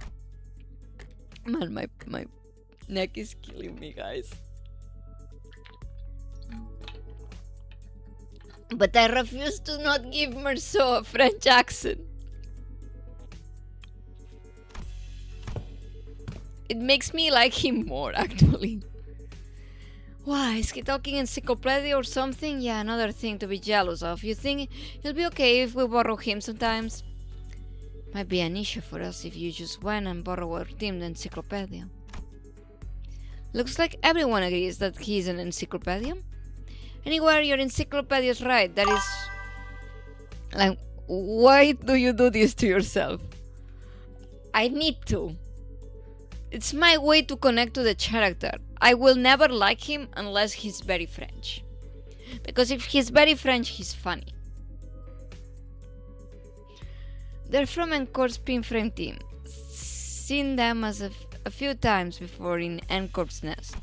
Man, my neck is killing me, guys. But I refuse to not give Merceau a French accent. It makes me like him more, actually. Why, is he talking encyclopedia or something? Yeah, another thing to be jealous of. You think it'll be okay if we borrow him sometimes? Might be an issue for us if you just went and borrow our themed encyclopedia. Looks like everyone agrees that he's an encyclopedia. Anywhere your encyclopedia's right, that is... Like, why do you do this to yourself? I need to. It's my way to connect to the character. I will never like him unless he's very French. Because if he's very French, he's funny. They're from Encore's Pin Frame team. Seen them as a few times before in Encore's Nest.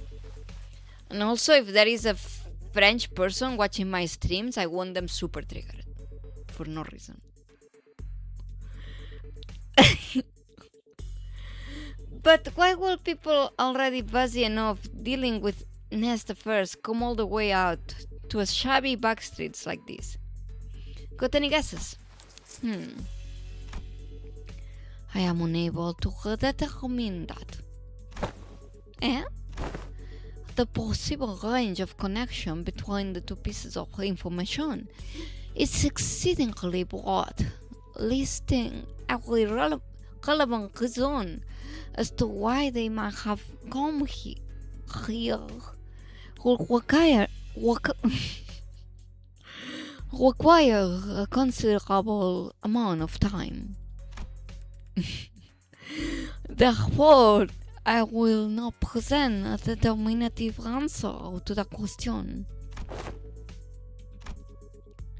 And also, if there is a French person watching my streams, I want them super triggered. For no reason. But why will people already busy enough dealing with Nest affairs come all the way out to a shabby back streets like this? Got any guesses? I am unable to determine that. The possible range of connection between the two pieces of information is exceedingly broad, listing every relevant reason as to why they might have come here will require a considerable amount of time. Therefore, I will not present a determinative answer to the question.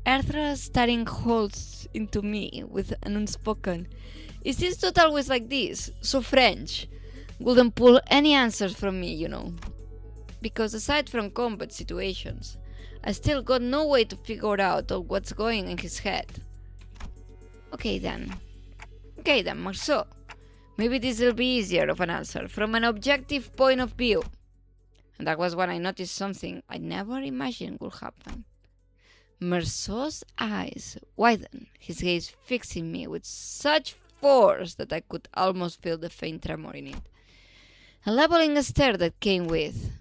Erthra staring holes into me with an unspoken, "Is this not always like this? So French?" Wouldn't pull any answers from me, you know. Because aside from combat situations, I still got no way to figure out what's going in his head. Okay then, Marceau. Maybe this will be easier of an answer from an objective point of view. And that was when I noticed something I never imagined would happen. Marceau's eyes widened, his gaze fixing me with such force that I could almost feel the faint tremor in it. A leveling stare that came with,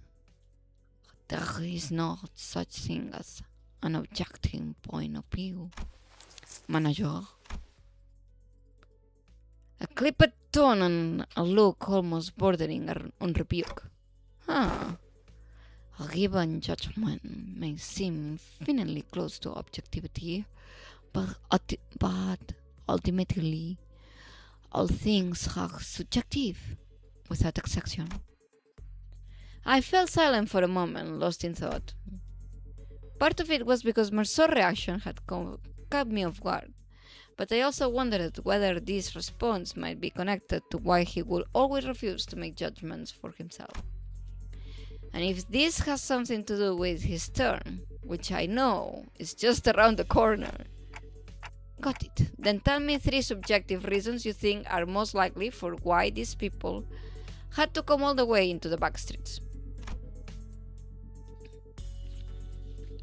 "There is no such thing as an objective point of view, Manager." A clipped tone and a look almost bordering on rebuke. A given judgment may seem infinitely close to objectivity, but ultimately, all things are subjective, without exception. I fell silent for a moment, lost in thought. Part of it was because Marceau's reaction had caught me off guard, but I also wondered whether this response might be connected to why he would always refuse to make judgments for himself. And if this has something to do with his turn, which I know is just around the corner. Got it. Then tell me 3 subjective reasons you think are most likely for why these people had to come all the way into the back streets.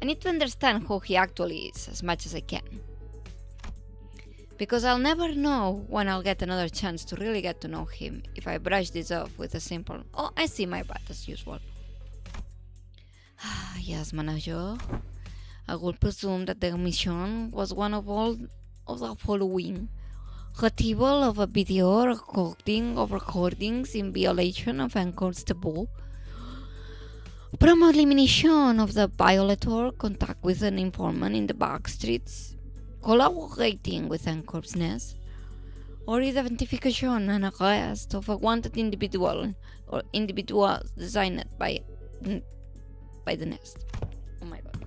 I need to understand who he actually is as much as I can. Because I'll never know when I'll get another chance to really get to know him if I brush this off with a simple, "Oh, I see my bad," as usual. Yes, Manager. I would presume that the mission was one of all of the following: retrieval of a video recording of recordings in violation of Encore's taboo, elimination of the violator, contact with an informant in the back streets, collaborating with Encore's Nest, or identification and arrest of a wanted individual or individuals designed by the Nest. Oh my god.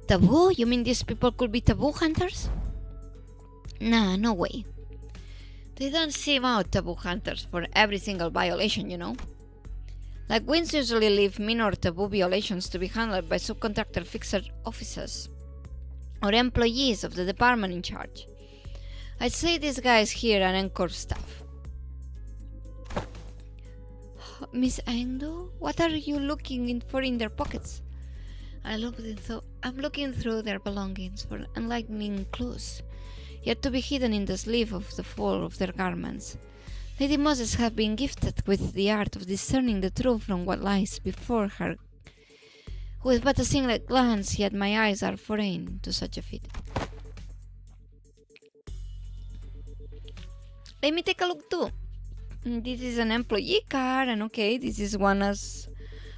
Taboo? You mean these people could be taboo hunters? Nah, no way. They don't seem out taboo hunters for every single violation, you know? Like wins usually leave minor taboo violations to be handled by subcontractor fixer officers or employees of the department in charge. I'd say these guys here are Encore staff. Miss Endo, what are you looking for in their pockets? I love it. So I'm looking through their belongings for enlightening clues, yet to be hidden in the sleeve of the fall of their garments. Lady Moses has been gifted with the art of discerning the truth from what lies before her. With but a single glance, yet my eyes are foreign to such a feat. Let me take a look too. This is an employee card, and okay, this is one as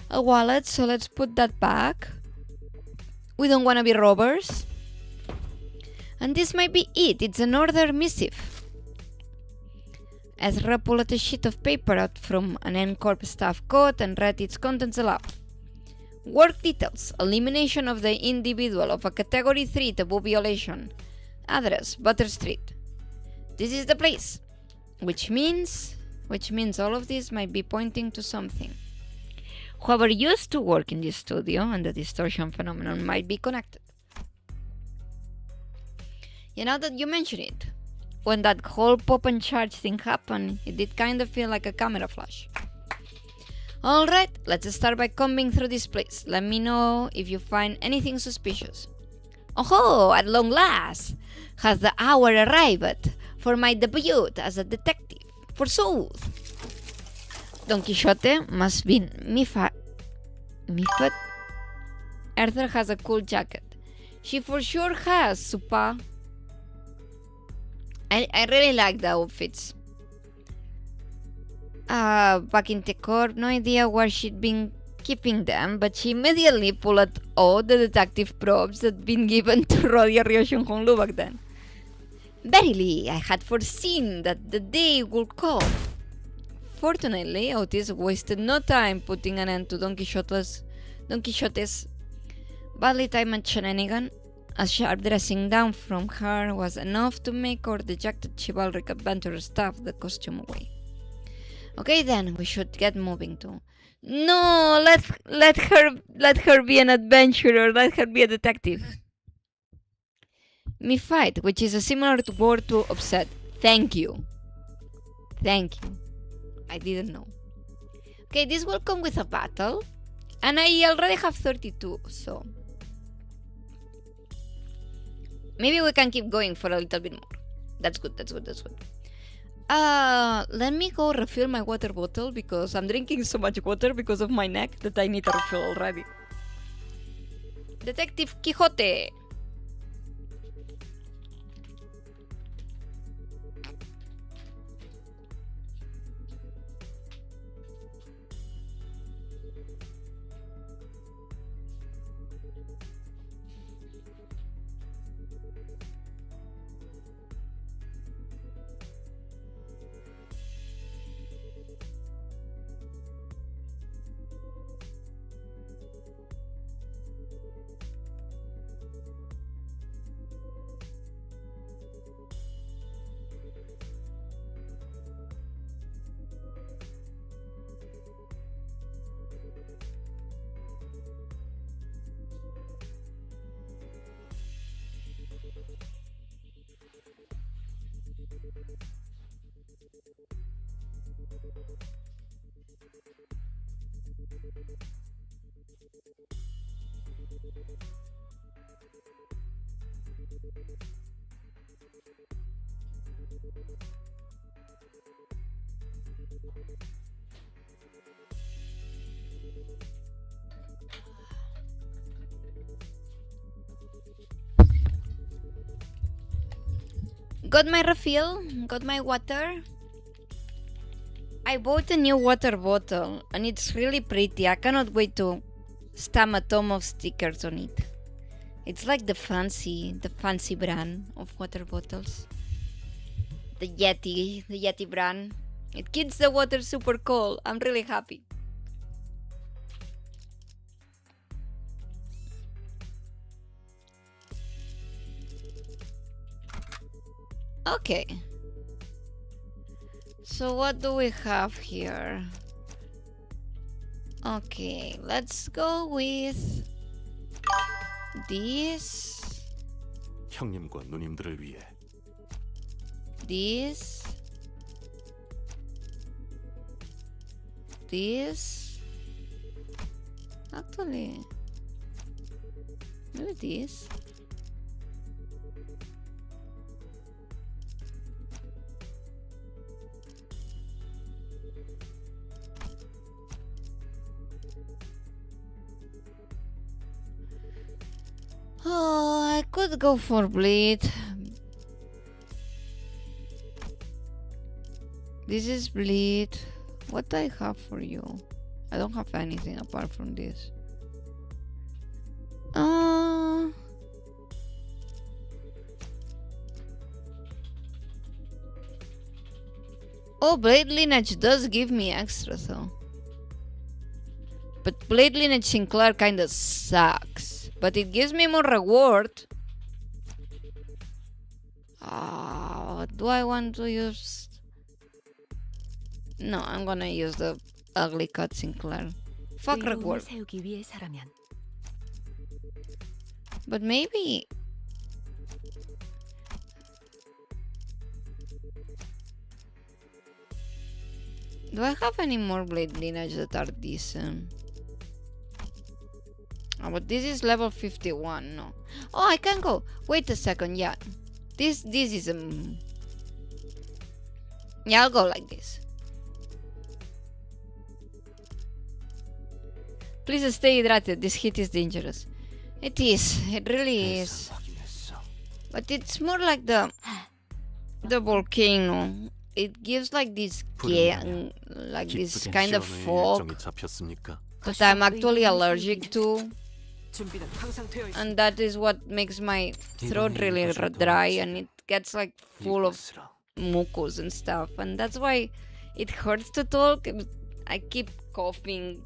a wallet, so let's put that back. We don't want to be robbers. And this might be it. It's an order missive. Ezra pulled a sheet of paper out from an N-Corp staff coat and read its contents aloud. Work details. Elimination of the individual of a Category 3 taboo violation. Address, Butter Street. This is the place. Which means all of this might be pointing to something. Whoever used to work in this studio and the distortion phenomenon might be connected. You know that you mention it, when that whole pop and charge thing happened, it did kind of feel like a camera flash. Alright, let's start by combing through this place. Let me know if you find anything suspicious. Oh, at long last, has the hour arrived for my debut as a detective, forsooth. Don Quixote must be miffed. Arthur has a cool jacket. She for sure has, Supa. I really like the outfits. Back in Tecor, no idea where she'd been keeping them, but she immediately pulled out all the detective props that'd been given to Rodia Ryoshin Honglu back then. Verily, I had foreseen that the day would come. Fortunately, Otis wasted no time putting an end to Don Quixote's badly timed shenanigan. A sharp dressing down from her was enough to make our dejected chivalric adventurer stuff the costume away. Okay then, we should get moving too. No, let her be an adventurer, let her be a detective. Me fight, which is a similar word to upset. Thank you. Thank you. I didn't know. Okay, this will come with a battle. And I already have 32, so... maybe we can keep going for a little bit more. That's good. Let me go refill my water bottle because I'm drinking so much water because of my neck that I need a refill already. Detective Quixote! Got my refill, got my water. I bought a new water bottle and it's really pretty. I cannot wait to stamp a ton of stickers on it. It's like the fancy brand of water bottles. The Yeti brand. It keeps the water super cold. I'm really happy. Okay. So what do we have here? Okay, let's go with this. 형님과 누님들을 위해 This. Actually, Maybe this. Oh, I could go for bleed. This is bleed. What do I have for you? I don't have anything apart from this. Oh, Blade Lineage does give me extra though. But Blade Lineage Sinclair kinda sucks. But it gives me more reward. Do I want to use... No, I'm gonna use the ugly cut Sinclair. Fuck reward. 세우기 위해서라면 But maybe... Do I have any more Blade Lineage that are decent? Oh, but this is level 51, no. Oh, I can go. Wait a second, yeah. This is yeah, I'll go like this. Please stay hydrated. This heat is dangerous. It is. It really is. But it's more like the volcano. It gives like this like this kind of fog that I'm actually allergic to, and that is what makes my throat really dry, and it gets like full of mucus and stuff, and that's why it hurts to talk. I keep coughing.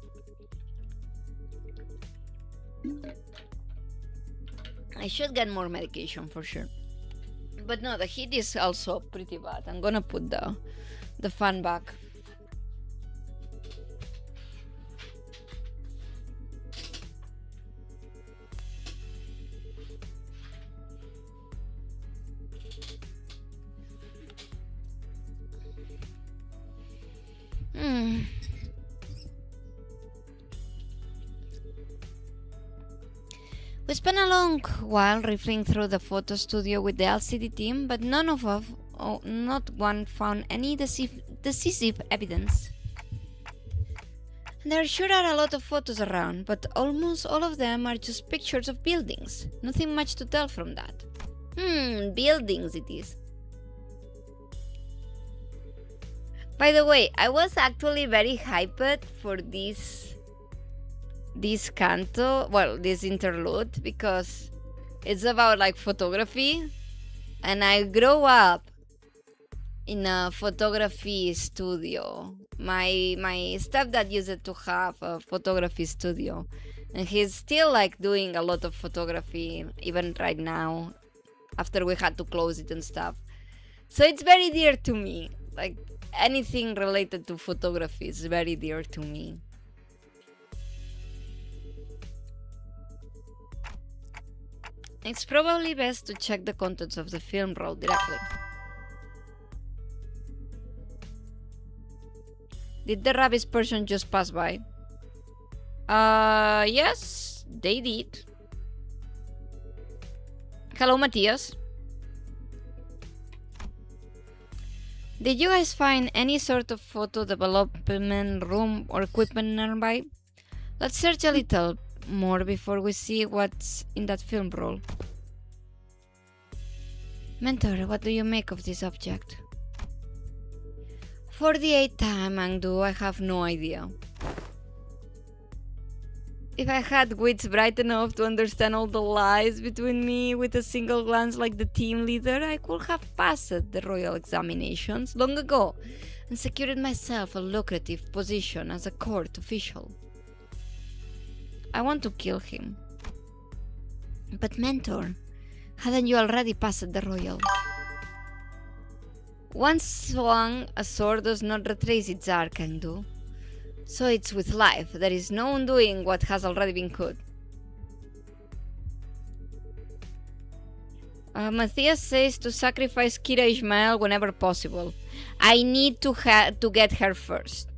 I should get more medication for sure. But no, the heat is also pretty bad. I'm gonna put the fan back. We spent a long while rifling through the photo studio with the LCD team, but not one found any decisive evidence. There sure are a lot of photos around, but almost all of them are just pictures of buildings. Nothing much to tell from that. Buildings it is. By the way, I was actually very hyped for this canto, well, this interlude, because it's about like photography, and I grew up in a photography studio. My stepdad used to have a photography studio, and he's still like doing a lot of photography even right now after we had to close it and stuff. So it's very dear to me. Like anything related to photography is very dear to me. It's probably best to check the contents of the film roll directly. Did the rabbit person just pass by? Yes, they did. Hello, Matthias. Did you guys find any sort of photo development room or equipment nearby? Let's search a little more before we see what's in that film roll. Mentor, what do you make of this object? For the 8th time, Angdu, I have no idea. If I had wits bright enough to understand all the lies between me with a single glance like the team leader, I could have passed the royal examinations long ago and secured myself a lucrative position as a court official. I want to kill him. But Mentor, hadn't you already passed the royal? Once swung, a sword does not retrace its arc, Angdu. So it's with life. There is no undoing what has already been cut. Matthias says to sacrifice Kira Ishmael whenever possible. I need to get her first.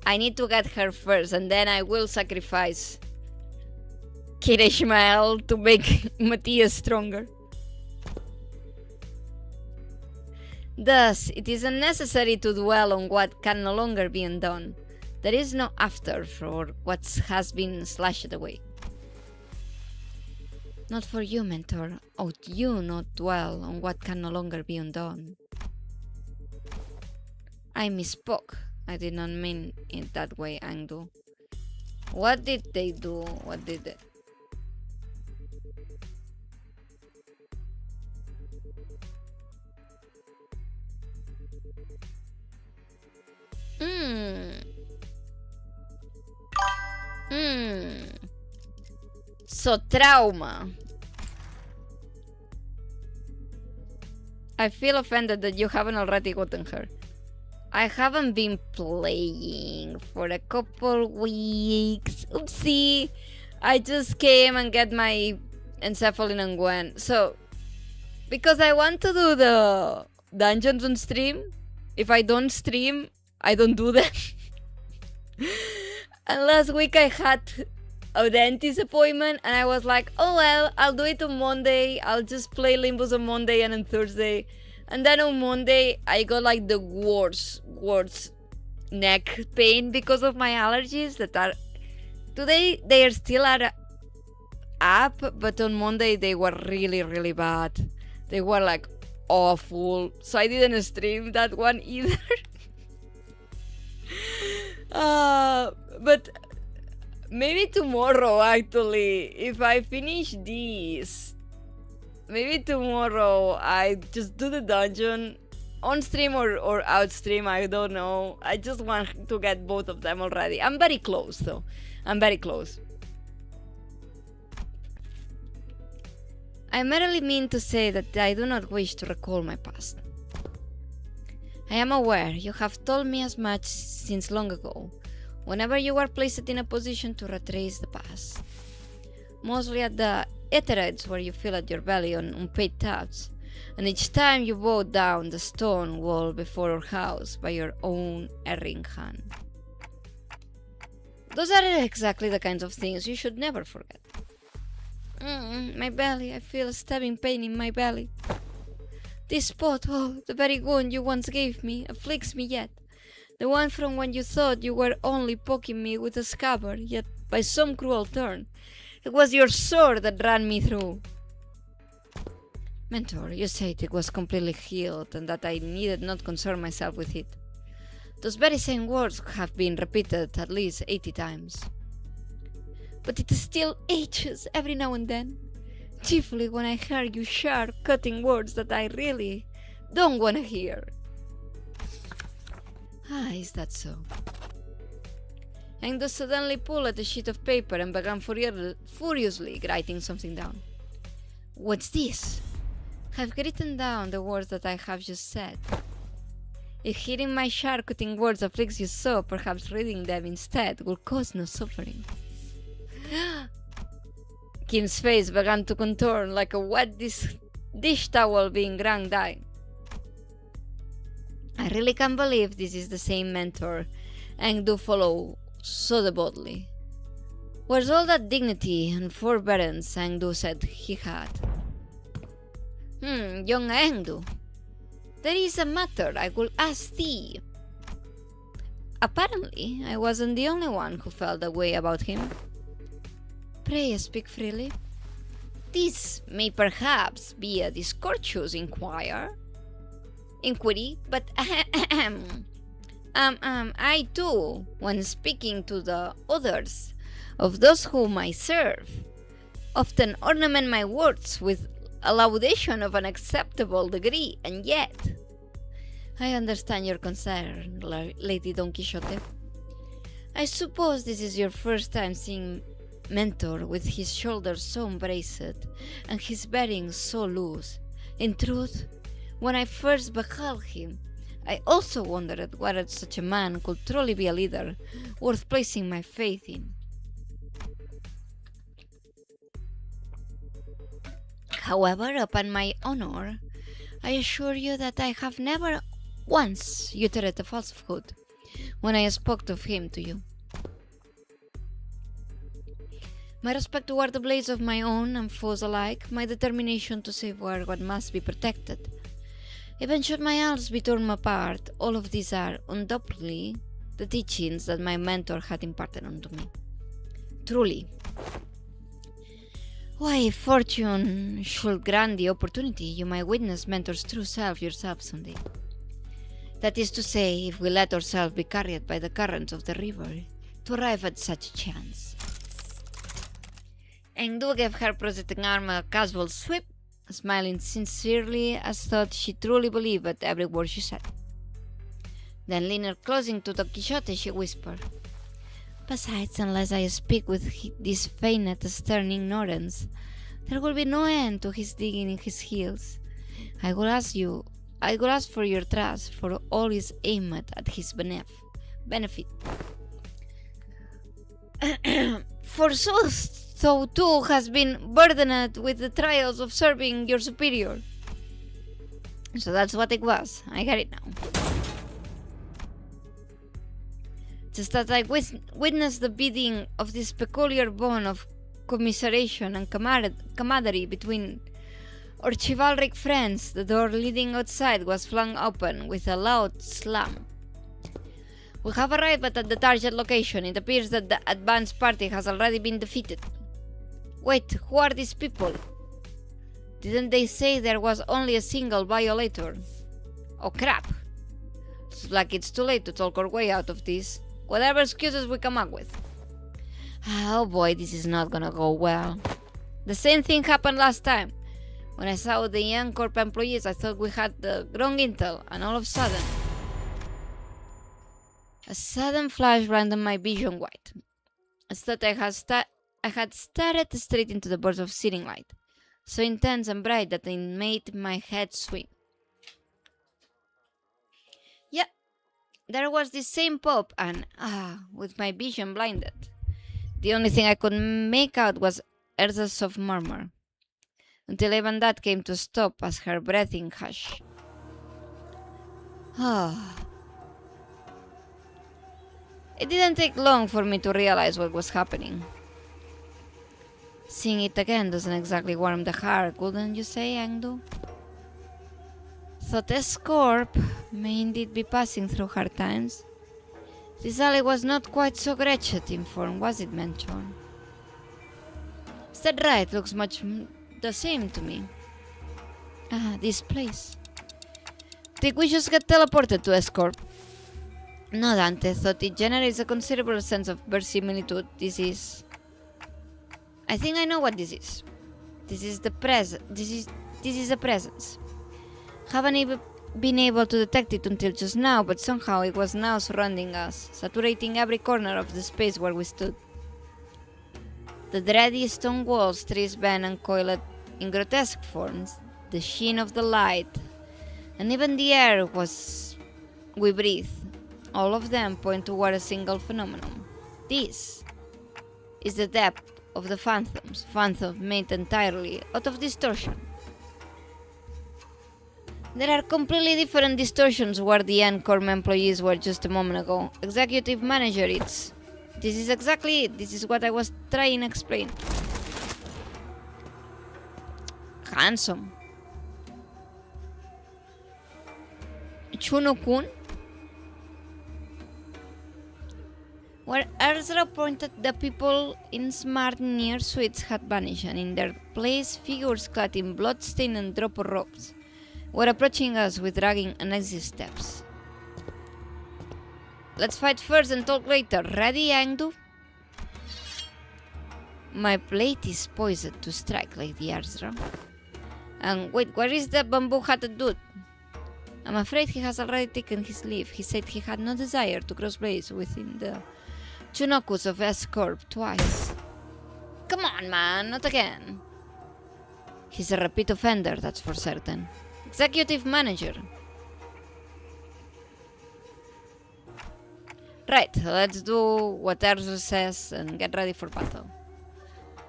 I need to get her first, and then I will sacrifice Kid Ishmael to make Matthias stronger. Thus, it is unnecessary to dwell on what can no longer be undone. There is no after for what has been slashed away. Not for you, mentor. Ought you not dwell on what can no longer be undone? I misspoke. I did not mean it that way, Angdu. What did they do? What did they... So, trauma. I feel offended that you haven't already gotten her. I haven't been playing for a couple weeks. Oopsie. I just came and get my Encephalin and Gwen. So, because I want to do the dungeons on stream. If I don't stream, I don't do them. And last week I had a dentist appointment and I was like, oh well, I'll do it on Monday. I'll just play Limbus on Monday and on Thursday. And then on Monday I got like the worst neck pain because of my allergies that are... Today they are still up, but on Monday they were really, really bad. They were like awful. So I didn't stream that one either. But maybe tomorrow, actually, if I finish this, maybe tomorrow I just do the dungeon on stream or out stream, I don't know. I just want to get both of them already. I'm very close though. I'm very close. I merely mean to say that I do not wish to recall my past. I am aware you have told me as much since long ago, whenever you were placed in a position to retrace the past. Mostly at the Etheredes where you feel at your belly on unpaid tabs, and each time you bowed down the stone wall before our house by your own erring hand. Those are exactly the kinds of things you should never forget. My belly, I feel a stabbing pain in my belly. This spot, oh, the very wound you once gave me, afflicts me yet. The one from when you thought you were only poking me with a scabbard, yet by some cruel turn, it was your sword that ran me through. Mentor, you said it was completely healed and that I needed not concern myself with it. Those very same words have been repeated at least 80 times. But it still aches every now and then, chiefly when I hear you sharp, cutting words that I really don't want to hear. Ah, is that so? Angdo suddenly pulled at a sheet of paper and began furiously writing something down. What's this? I've written down the words that I have just said. If hearing my sharp cutting words afflicts you so, perhaps reading them instead will cause no suffering. Kim's face began to contour like a wet dish towel being wrung dry. I really can't believe this is the same mentor Angdu followed so devotedly. Where's all that dignity and forbearance Angdu said he had? Young Angdu, there is a matter I will ask thee. Apparently, I wasn't the only one who felt that way about him. Pray speak freely. This may perhaps be a discourteous inquiry, but I too, when speaking to the others of those whom I serve, often ornament my words with a laudation of an acceptable degree, and yet I understand your concern, Lady Don Quixote. I suppose this is your first time seeing Mentor with his shoulders so embraced and his bearing so loose. In truth, when I first beheld him, I also wondered whether such a man could truly be a leader worth placing my faith in. However, upon my honor, I assure you that I have never once uttered a falsehood when I spoke of him to you. My respect toward the blades of my own and foes alike, my determination to safeguard what must be protected. Even should my elves be torn apart, all of these are, undoubtedly, the teachings that my mentor had imparted unto me. Truly. Why, if fortune should grant the opportunity, you might witness mentor's true self yourself someday. That is to say, if we let ourselves be carried by the currents of the river to arrive at such a chance. Engdu gave her protecting arm a casual sweep, smiling sincerely as though she truly believed at every word she said. Then leaning closing to Don Quixote, she whispered, "Besides, unless I speak with this feigned stern ignorance, there will be no end to his digging in his heels. I will ask for your trust, for all is aimed at his benefit. Forsooth, thou too hast been burdened with the trials of serving your superior." So that's what it was. I get it now. Just as I witnessed the beating of this peculiar bond of commiseration and camaraderie between our chivalric friends, the door leading outside was flung open with a loud slam. We have arrived at the target location. It appears that the advance party has already been defeated. Wait, who are these people? Didn't they say there was only a single violator? Oh crap. Looks like it's too late to talk our way out of this. Whatever excuses we come up with. Oh boy, this is not gonna go well. The same thing happened last time. When I saw the young corp employees, I thought we had the wrong intel, and all of a sudden... A sudden flash blinded my vision white. I thought I had stared straight into the burst of searing light, so intense and bright that it made my head swim. Yep, there was this same pop, and with my vision blinded, the only thing I could make out was Erza's soft murmur, until even that came to stop as her breathing hushed. It didn't take long for me to realize what was happening. Seeing it again doesn't exactly warm the heart, wouldn't you say, Engdu? Thought Escorp may indeed be passing through hard times. This alley was not quite so wretched in form, was it, Mentor? Is that right? Looks much the same to me. This place. Think we just get teleported to Escorp? No, Dante, thought it generates a considerable sense of verisimilitude. This is... I think I know what this is. This is a presence. Haven't even been able to detect it until just now, but somehow it was now surrounding us, saturating every corner of the space where we stood. The dready stone walls, trees bent and coiled in grotesque forms, the sheen of the light, and even the air we breathed. All of them point toward a single phenomenon. This is the depth of the phantoms made entirely out of distortion. There are completely different distortions where the Encore employees were just a moment ago. Executive manager, this is exactly it. This is what I was trying to explain. Handsome. Chuno-kun? Where Ezra pointed, the people in smart near suites had vanished, and in their place figures clad in blood-stained and dropper robes were approaching us with dragging uneasy steps. Let's fight first and talk later. Ready, Engdu? My blade is poised to strike, Lady Ezra. And wait, where is the bamboo-hatted dude? I'm afraid he has already taken his leave. He said he had no desire to cross blades within the Chunokus of S-Corp twice. Come on, man, not again. He's a repeat offender, that's for certain. Executive manager. Right, let's do what Erzu says and get ready for battle.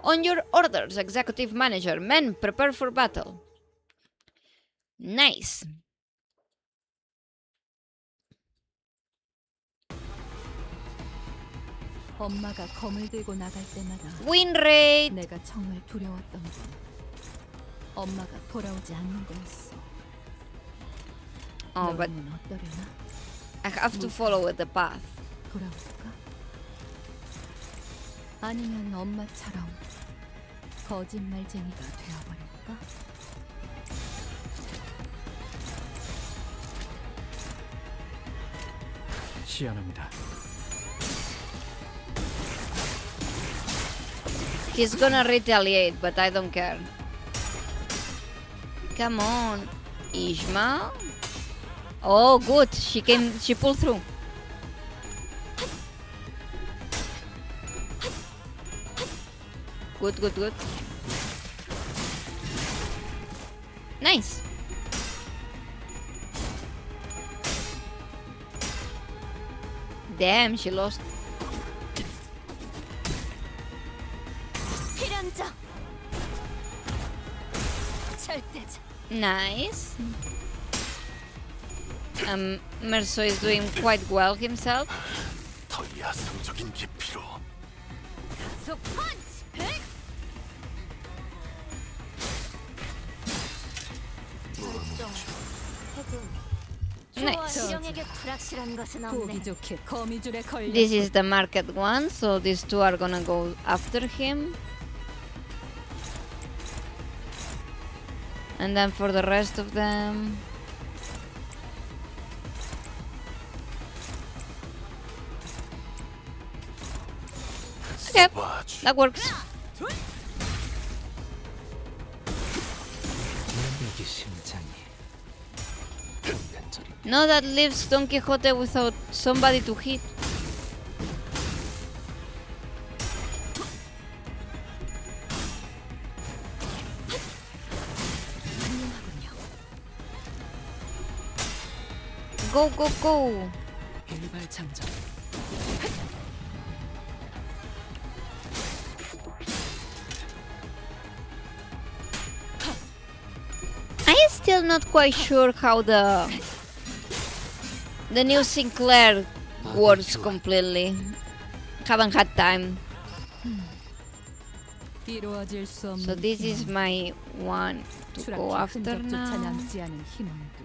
On your orders, executive manager. Men, prepare for battle. Nice. 엄마가 검을 들고 나갈 때마다 Win rate. 내가 정말 두려웠던 건 엄마가 돌아오지 않는 거였어. Oh, but 너는 어떠려나? I have to follow the path. 돌아올까? 아니면 엄마처럼 거짓말쟁이가 되어버릴까? 시연합니다. He's gonna retaliate, but I don't care. Come on, Ishma. Oh, good. She pulled through. Good, good, good. Nice. Damn, she lost. 필연적 절대적. Nice. Merso is doing quite well himself. 더 야성적인 깊이로. 속 펀치. Nice. 정에게 불확실한 것은 없네. 보기 좋게 거미줄에 걸려. This is the market one, so these two are gonna go after him. And then for the rest of them... Okay, that works. 여기 심장이 간절히 No, that leaves Don Quixote without somebody to hit. Go, go, go! 일발장전. I'm still not quite sure how the new Sinclair works completely. Haven't had time. 이루어질 수 없는 So this is my one to go after 흔적조차 now. 남지 않은 희망도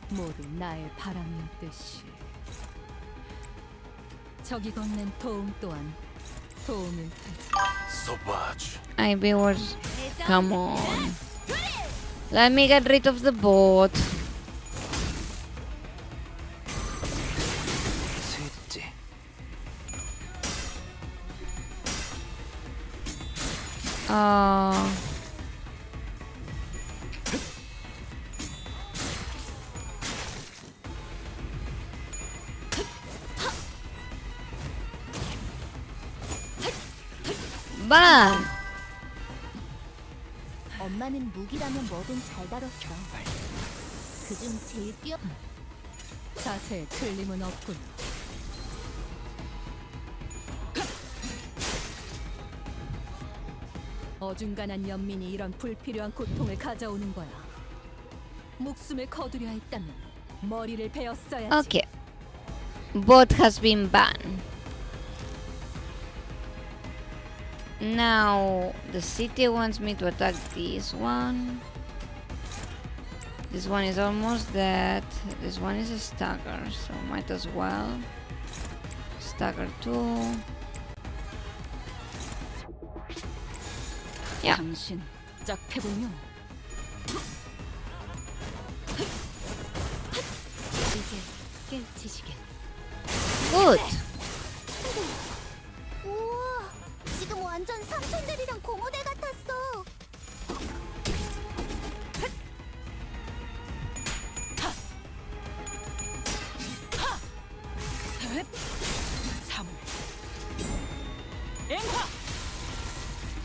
모두 나의 바람이었듯이 적이 건넨 도움 또한 도움일 테지. 소바주. I viewers, come on. Let me get rid of the bot. 셋째. Bam! 엄마는 무기라면 뭐든 잘 다뤘어. 그중 제일 뛰어. 자세에 틀림은 없군. 어중간한 연민이 이런 불필요한 고통을 가져오는 거야. 목숨을 거두려 했다면 머리를 베었어야지. Okay. Bot has been banned. Now the city wants me to attack this one. This one is almost dead. This one is a stagger, so might as well. Stagger 2. Yeah. 당신 짝패군요. 이제 깨우치시게. Good. 우와, 지금 완전 삼촌들이랑 고모대 같았어.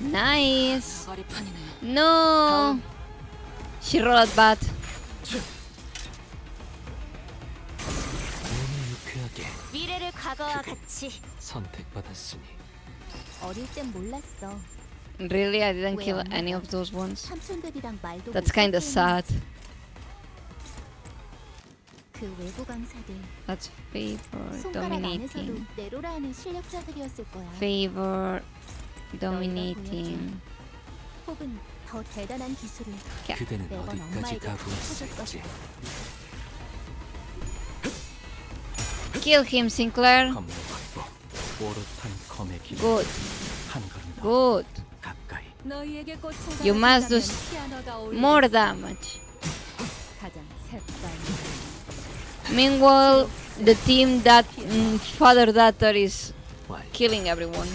Nice. 거리판이네. No. She rolled bad. 몸을 유쾌하게 미래를 과거와 같이. 선택받았으니 어릴 땐 몰랐어. Really, I didn't kill any of those ones. 삼촌들이랑 말도 That's kind of sad. 그 외부 강사들 That's favor 손가락 안에서도 dominating. 내로라 하는 실력자들이었을 거야. Favor dominating. 혹은 더 대단한 기술을 그대는 매번 어디까지 엄마에게 가고 가르쳐줄 있을지. 거야. Kill him, Sinclair. 검문 확보. 오롯한 검의 길. Good, 한 걸음 더 good. 가까이. 너희에게 꽃을 You must do 가르친다면 피아노가 어울리겠어. more damage. 가장 색깔. Meanwhile, the team that father daughter is 완. killing everyone.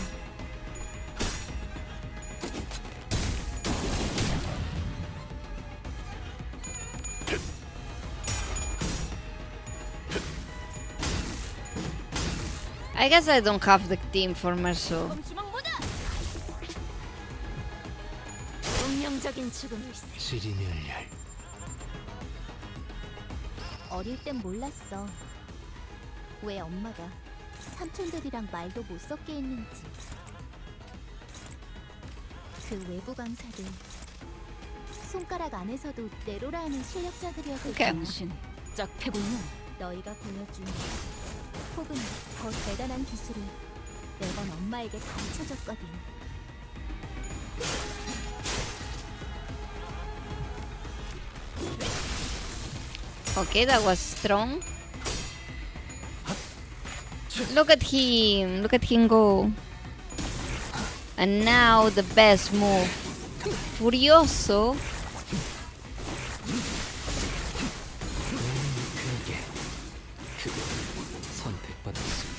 I guess I don't have the team for Merceau. 운명적인 죽음일세. 지리멸렬 어릴 땐 몰랐어. 왜 엄마가 삼촌들이랑 말도 못 섞게 했는지. 그 외부 강사들 손가락 안에서도 내로라 하는 실력자들이었을 오케이. 거야. 당신 짝패군요. 너희가 보여준 혹은 더 대단한 기술을 매번 엄마에게 가르쳐줬거든. Okay, that was strong. Look at him go. And now the best move. Furioso. 그에게 그대 선택받았습니다.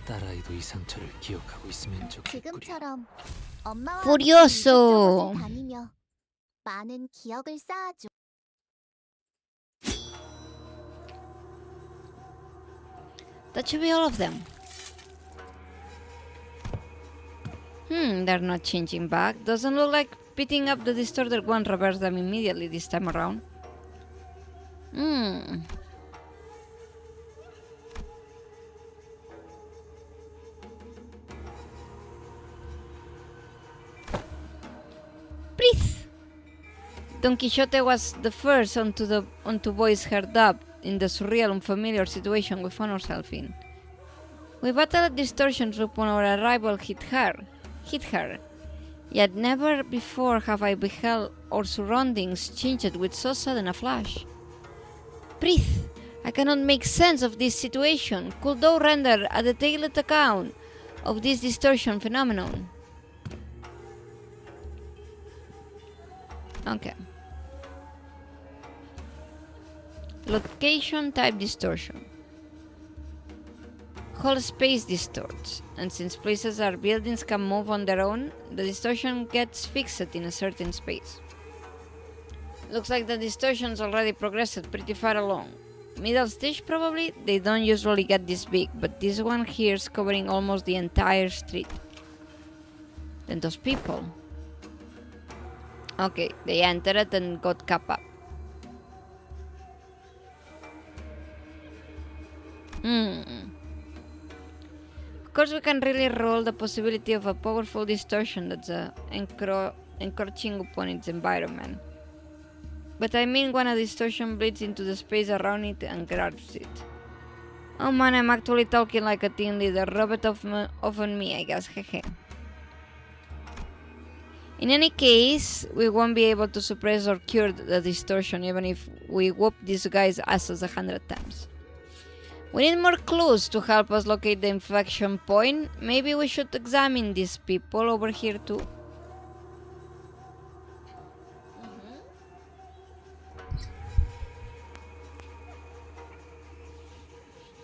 딸아이도 이 상처를 기억하고 있으면 좋겠구려. 지금처럼 엄마와 Furioso. 이곳저곳을 다니며 많은 기억을 쌓아줘. That should be all of them. They're not changing back. Doesn't look like beating up the distorted one reversed them immediately this time around. Breathe! Don Quixote was the first onto voice her dub in the surreal, unfamiliar situation we found ourselves in. We battled distortions upon our arrival hit her. Yet never before have I beheld our surroundings changed with so sudden a flash. Breathe! I cannot make sense of this situation. Could thou render a detailed account of this distortion phenomenon? Okay. Location type distortion. Whole space distorts, and since places or buildings can move on their own, the distortion gets fixed in a certain space. Looks like the distortion's already progressed pretty far along. Middle stage probably, they don't usually get this big, but this one here's covering almost the entire street. Then those people. Okay, they entered and got cap up. Of course, we can really roll the possibility of a powerful distortion that's encroaching upon its environment. But I mean when a distortion bleeds into the space around it and grabs it. Oh man, I'm actually talking like a team leader. Rub it off on me, I guess. Hehe. In any case, we won't be able to suppress or cure the distortion even if we whoop these guys' asses 100 times. We need more clues to help us locate the inflection point. Maybe we should examine these people over here too.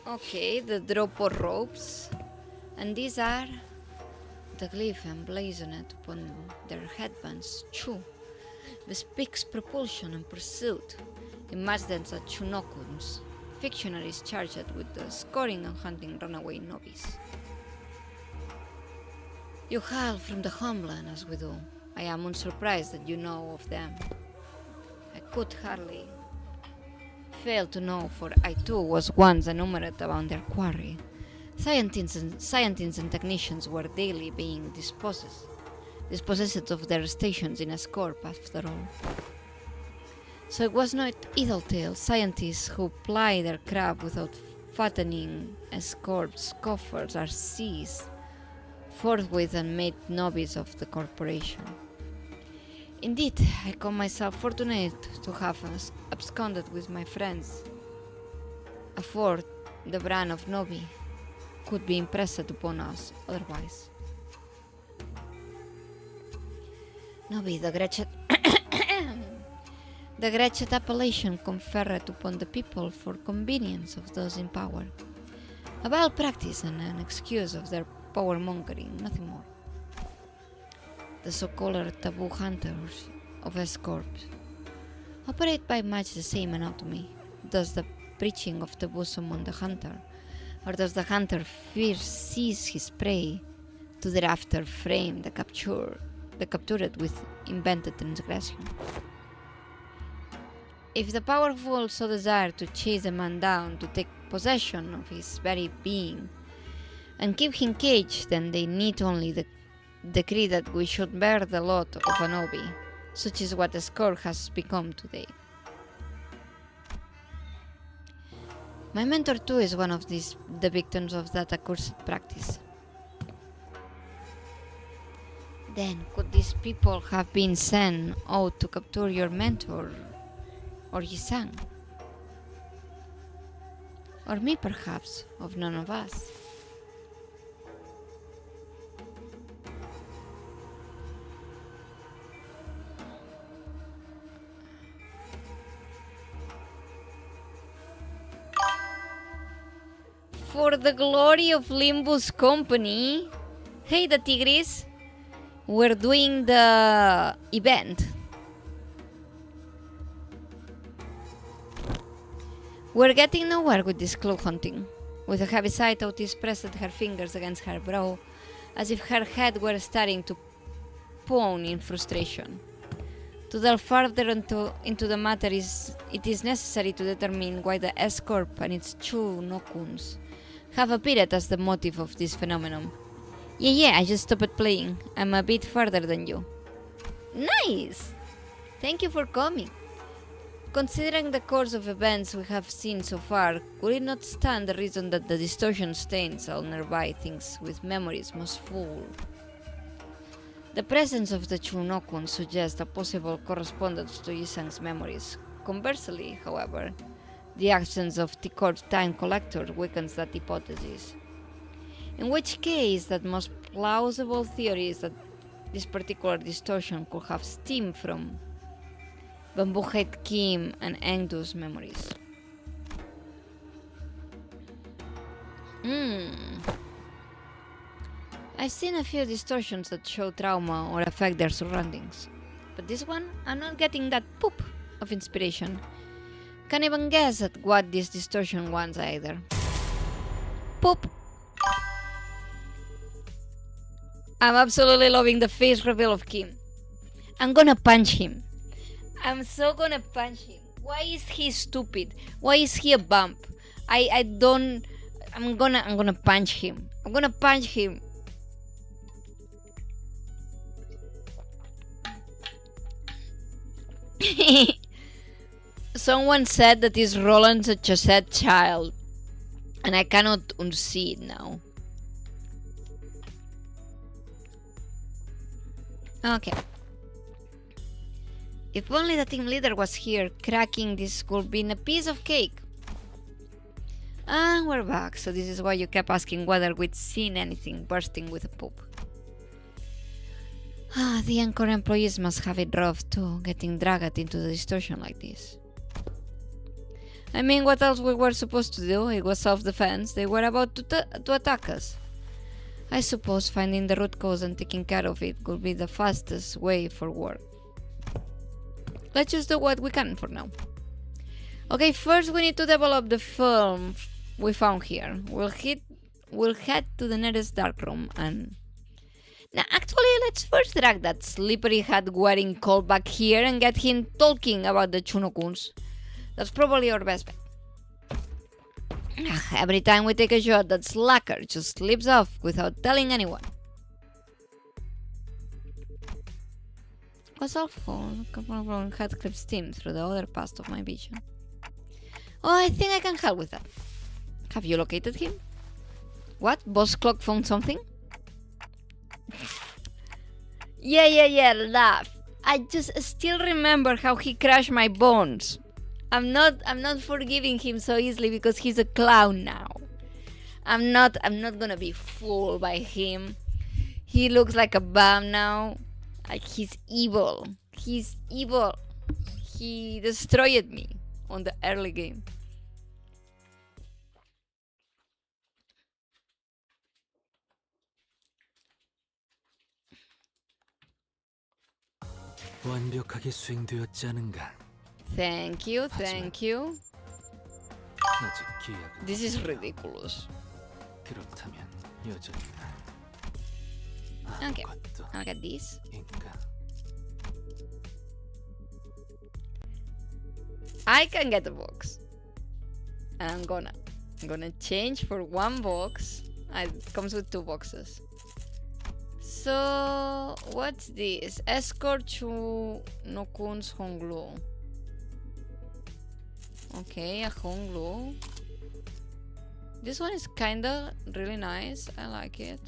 Okay, the drop of ropes. And these are the glyph emblazoned upon their headbands. Chu bespeaks propulsion and pursuit. Imagine the Chunokuns, fictionaries charged with the scoring and hunting runaway novice. You hail from the homeland as we do. I am unsurprised that you know of them. I could hardly fail to know, for I too was once enumerate around their quarry. Scientists and technicians were daily being dispossessed of their stations in a scorp after all. So it was not idle scientists who ply their craft without fattening escorts, coffers are seized forthwith and made novices of the corporation. Indeed, I call myself fortunate to have absconded with my friends. Afford the brand of Nobi could be impressed upon us otherwise. Nobi, the wretched the wretched appellation conferred upon the people for convenience of those in power. A vile practice and an excuse of their power-mongering, nothing more. The so-called taboo hunters of escorts operate by much the same anatomy. Does the preaching of taboo summon the hunter, or does the hunter first seize his prey to thereafter frame the captured with invented transgression? If the powerful so desire to chase a man down, to take possession of his very being, and keep him caged, then they need only decree that we should bear the lot of an obi. Such is what escort has become today. My mentor too is one of the victims of that accursed practice. Then, could these people have been sent out to capture your mentor, or his son? Or me, perhaps, of none of us? For the glory of Limbus Company. Hey, the Tigris. We're doing the event. We're getting nowhere with this clue hunting. With a heavy sigh, Otis pressed her fingers against her brow, as if her head were starting to pound in frustration. To delve further into the matter, it is necessary to determine why the S-Corp and its two Nokuns have appeared as the motive of this phenomenon. Yeah, I just stopped playing. I'm a bit further than you. Nice! Thank you for coming. Considering the course of events we have seen so far, could it not stand the reason that the distortion stains all nearby things with memories most full? The presence of the Chunokun suggests a possible correspondence to Yisang's memories. Conversely, however, the absence of Tikor's time collector weakens that hypothesis. In which case, that most plausible theory is that this particular distortion could have stemmed from Bambo Head Kim and Engdu's memories. I've seen a few distortions that show trauma or affect their surroundings, but this one, I'm not getting that poop of inspiration. Can't even guess at what this distortion wants either. Poop! I'm absolutely loving the face reveal of Kim. I'm gonna punch him. I'm so gonna punch him. Why is he stupid? Why is he a bump? I'm gonna punch him. I'm gonna punch him. Someone said that is Roland's a Chaussette child, and I cannot unsee it now. Okay. If only the team leader was here, cracking this could be a piece of cake. And we're back, so this is why you kept asking whether we'd seen anything bursting with a poop. The Anchor employees must have it rough too, getting dragged into the distortion like this. I mean, what else we were supposed to do? It was self-defense. They were about to attack us. I suppose finding the root cause and taking care of it could be the fastest way forward. Let's just do what we can for now. Okay, first we need to develop the film we found here. We'll head to the nearest darkroom and... Now, actually, let's first drag that slippery hat wearing Cole back here and get him talking about the Chunokuns. That's probably our best bet. Every time we take a shot, that slacker just slips off without telling anyone. Was awful. Had clipped steam through the other part of my vision. Oh, I think I can help with that. Have you located him? What? Boss Clock found something? Yeah, laugh. I just still remember how he crushed my bones. I'm not forgiving him so easily because he's a clown now. I'm not gonna be fooled by him. He looks like a bum now. Like he's evil. He's evil. He destroyed me on the early game. 완벽하게 수행되었지 않은가? Thank you. 아직 기약은 This is ridiculous. 그렇다면 여전히 Okay, 아무것도 I'll get this. 인가? I can get a box. And I'm gonna change for one box. It comes with 2 boxes. So what's this? Escort to Nokun's Honglu. Okay, a Honglu. This one is kinda really nice. I like it.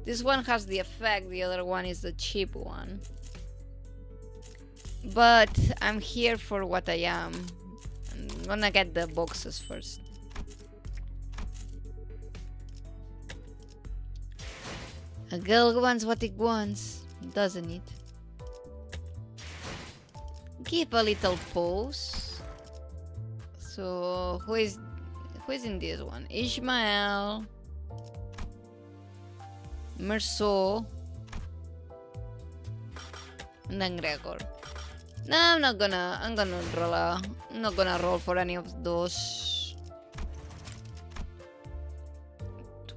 This one has the effect, the other one is the cheap one. But I'm here for what I am. I'm gonna get the boxes first. A girl wants what it wants, doesn't it? Give a little pause. So who is in this one? Ishmael, Merceau, and then Gregor. No, I'm not gonna roll for any of those.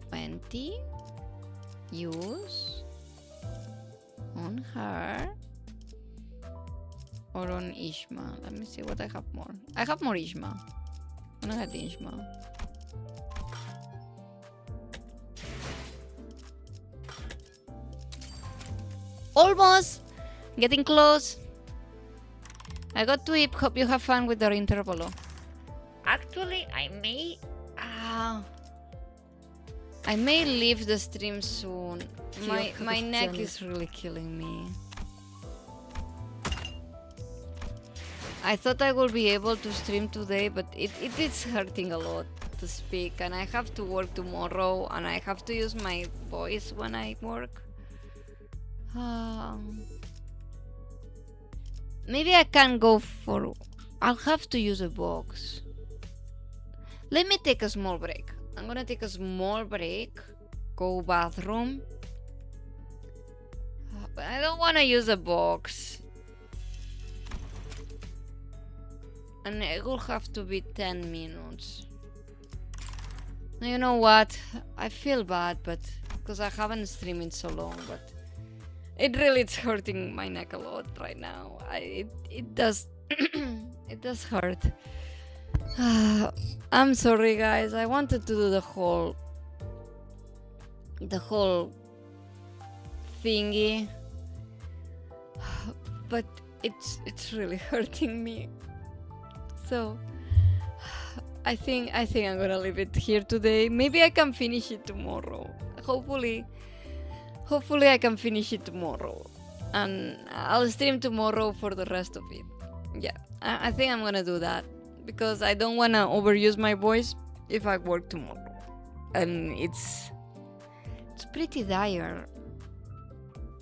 20. Use on her or on Ishma. Let me see what I have more. I have more Ishma. I'm gonna get Ishma. Almost getting close. I got to eat. Hope you have fun with our intervalo. Actually, I may leave the stream soon. My neck is really killing me. I thought I would be able to stream today, but it is hurting a lot to speak, and I have to work tomorrow, and I have to use my voice when I work. Maybe I can go for... I'll have to use a box. Let me take a small break. I'm gonna take a small break, go bathroom, but I don't want to use a box, and it will have to be 10 minutes. You know what? I feel bad, but because I haven't streamed in so long, but it really is hurting my neck a lot right now. It does it does hurt. I'm sorry, guys. I wanted to do the whole thingy, but it's really hurting me. So I think I'm gonna leave it here today. Maybe I can finish it tomorrow. Hopefully I can finish it tomorrow, and I'll stream tomorrow for the rest of it. Yeah, I think I'm gonna do that, because I don't want to overuse my voice if I work tomorrow, and it's pretty dire,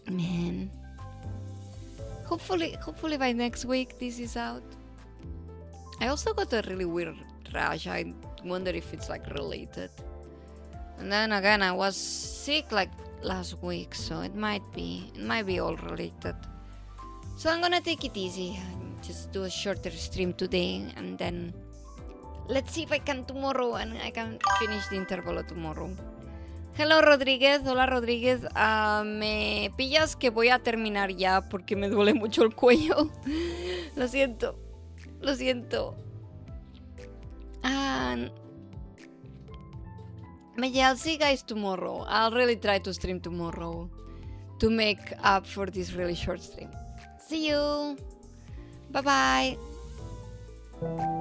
man. Hopefully by next week this is out. I also got a really weird rash. I wonder if it's like related. And then again, I was sick like last week, so it might be all related. So I'm gonna take it easy, just do a shorter stream today, and then let's see if I can tomorrow, and I can finish the intervalo tomorrow. Hello Rodríguez, hola Rodríguez. Me pillas que voy a terminar ya porque me duele mucho el cuello. Lo siento. Maybe I'll see you guys tomorrow. I'll really try to stream tomorrow to make up for this really short stream. See you. Bye bye.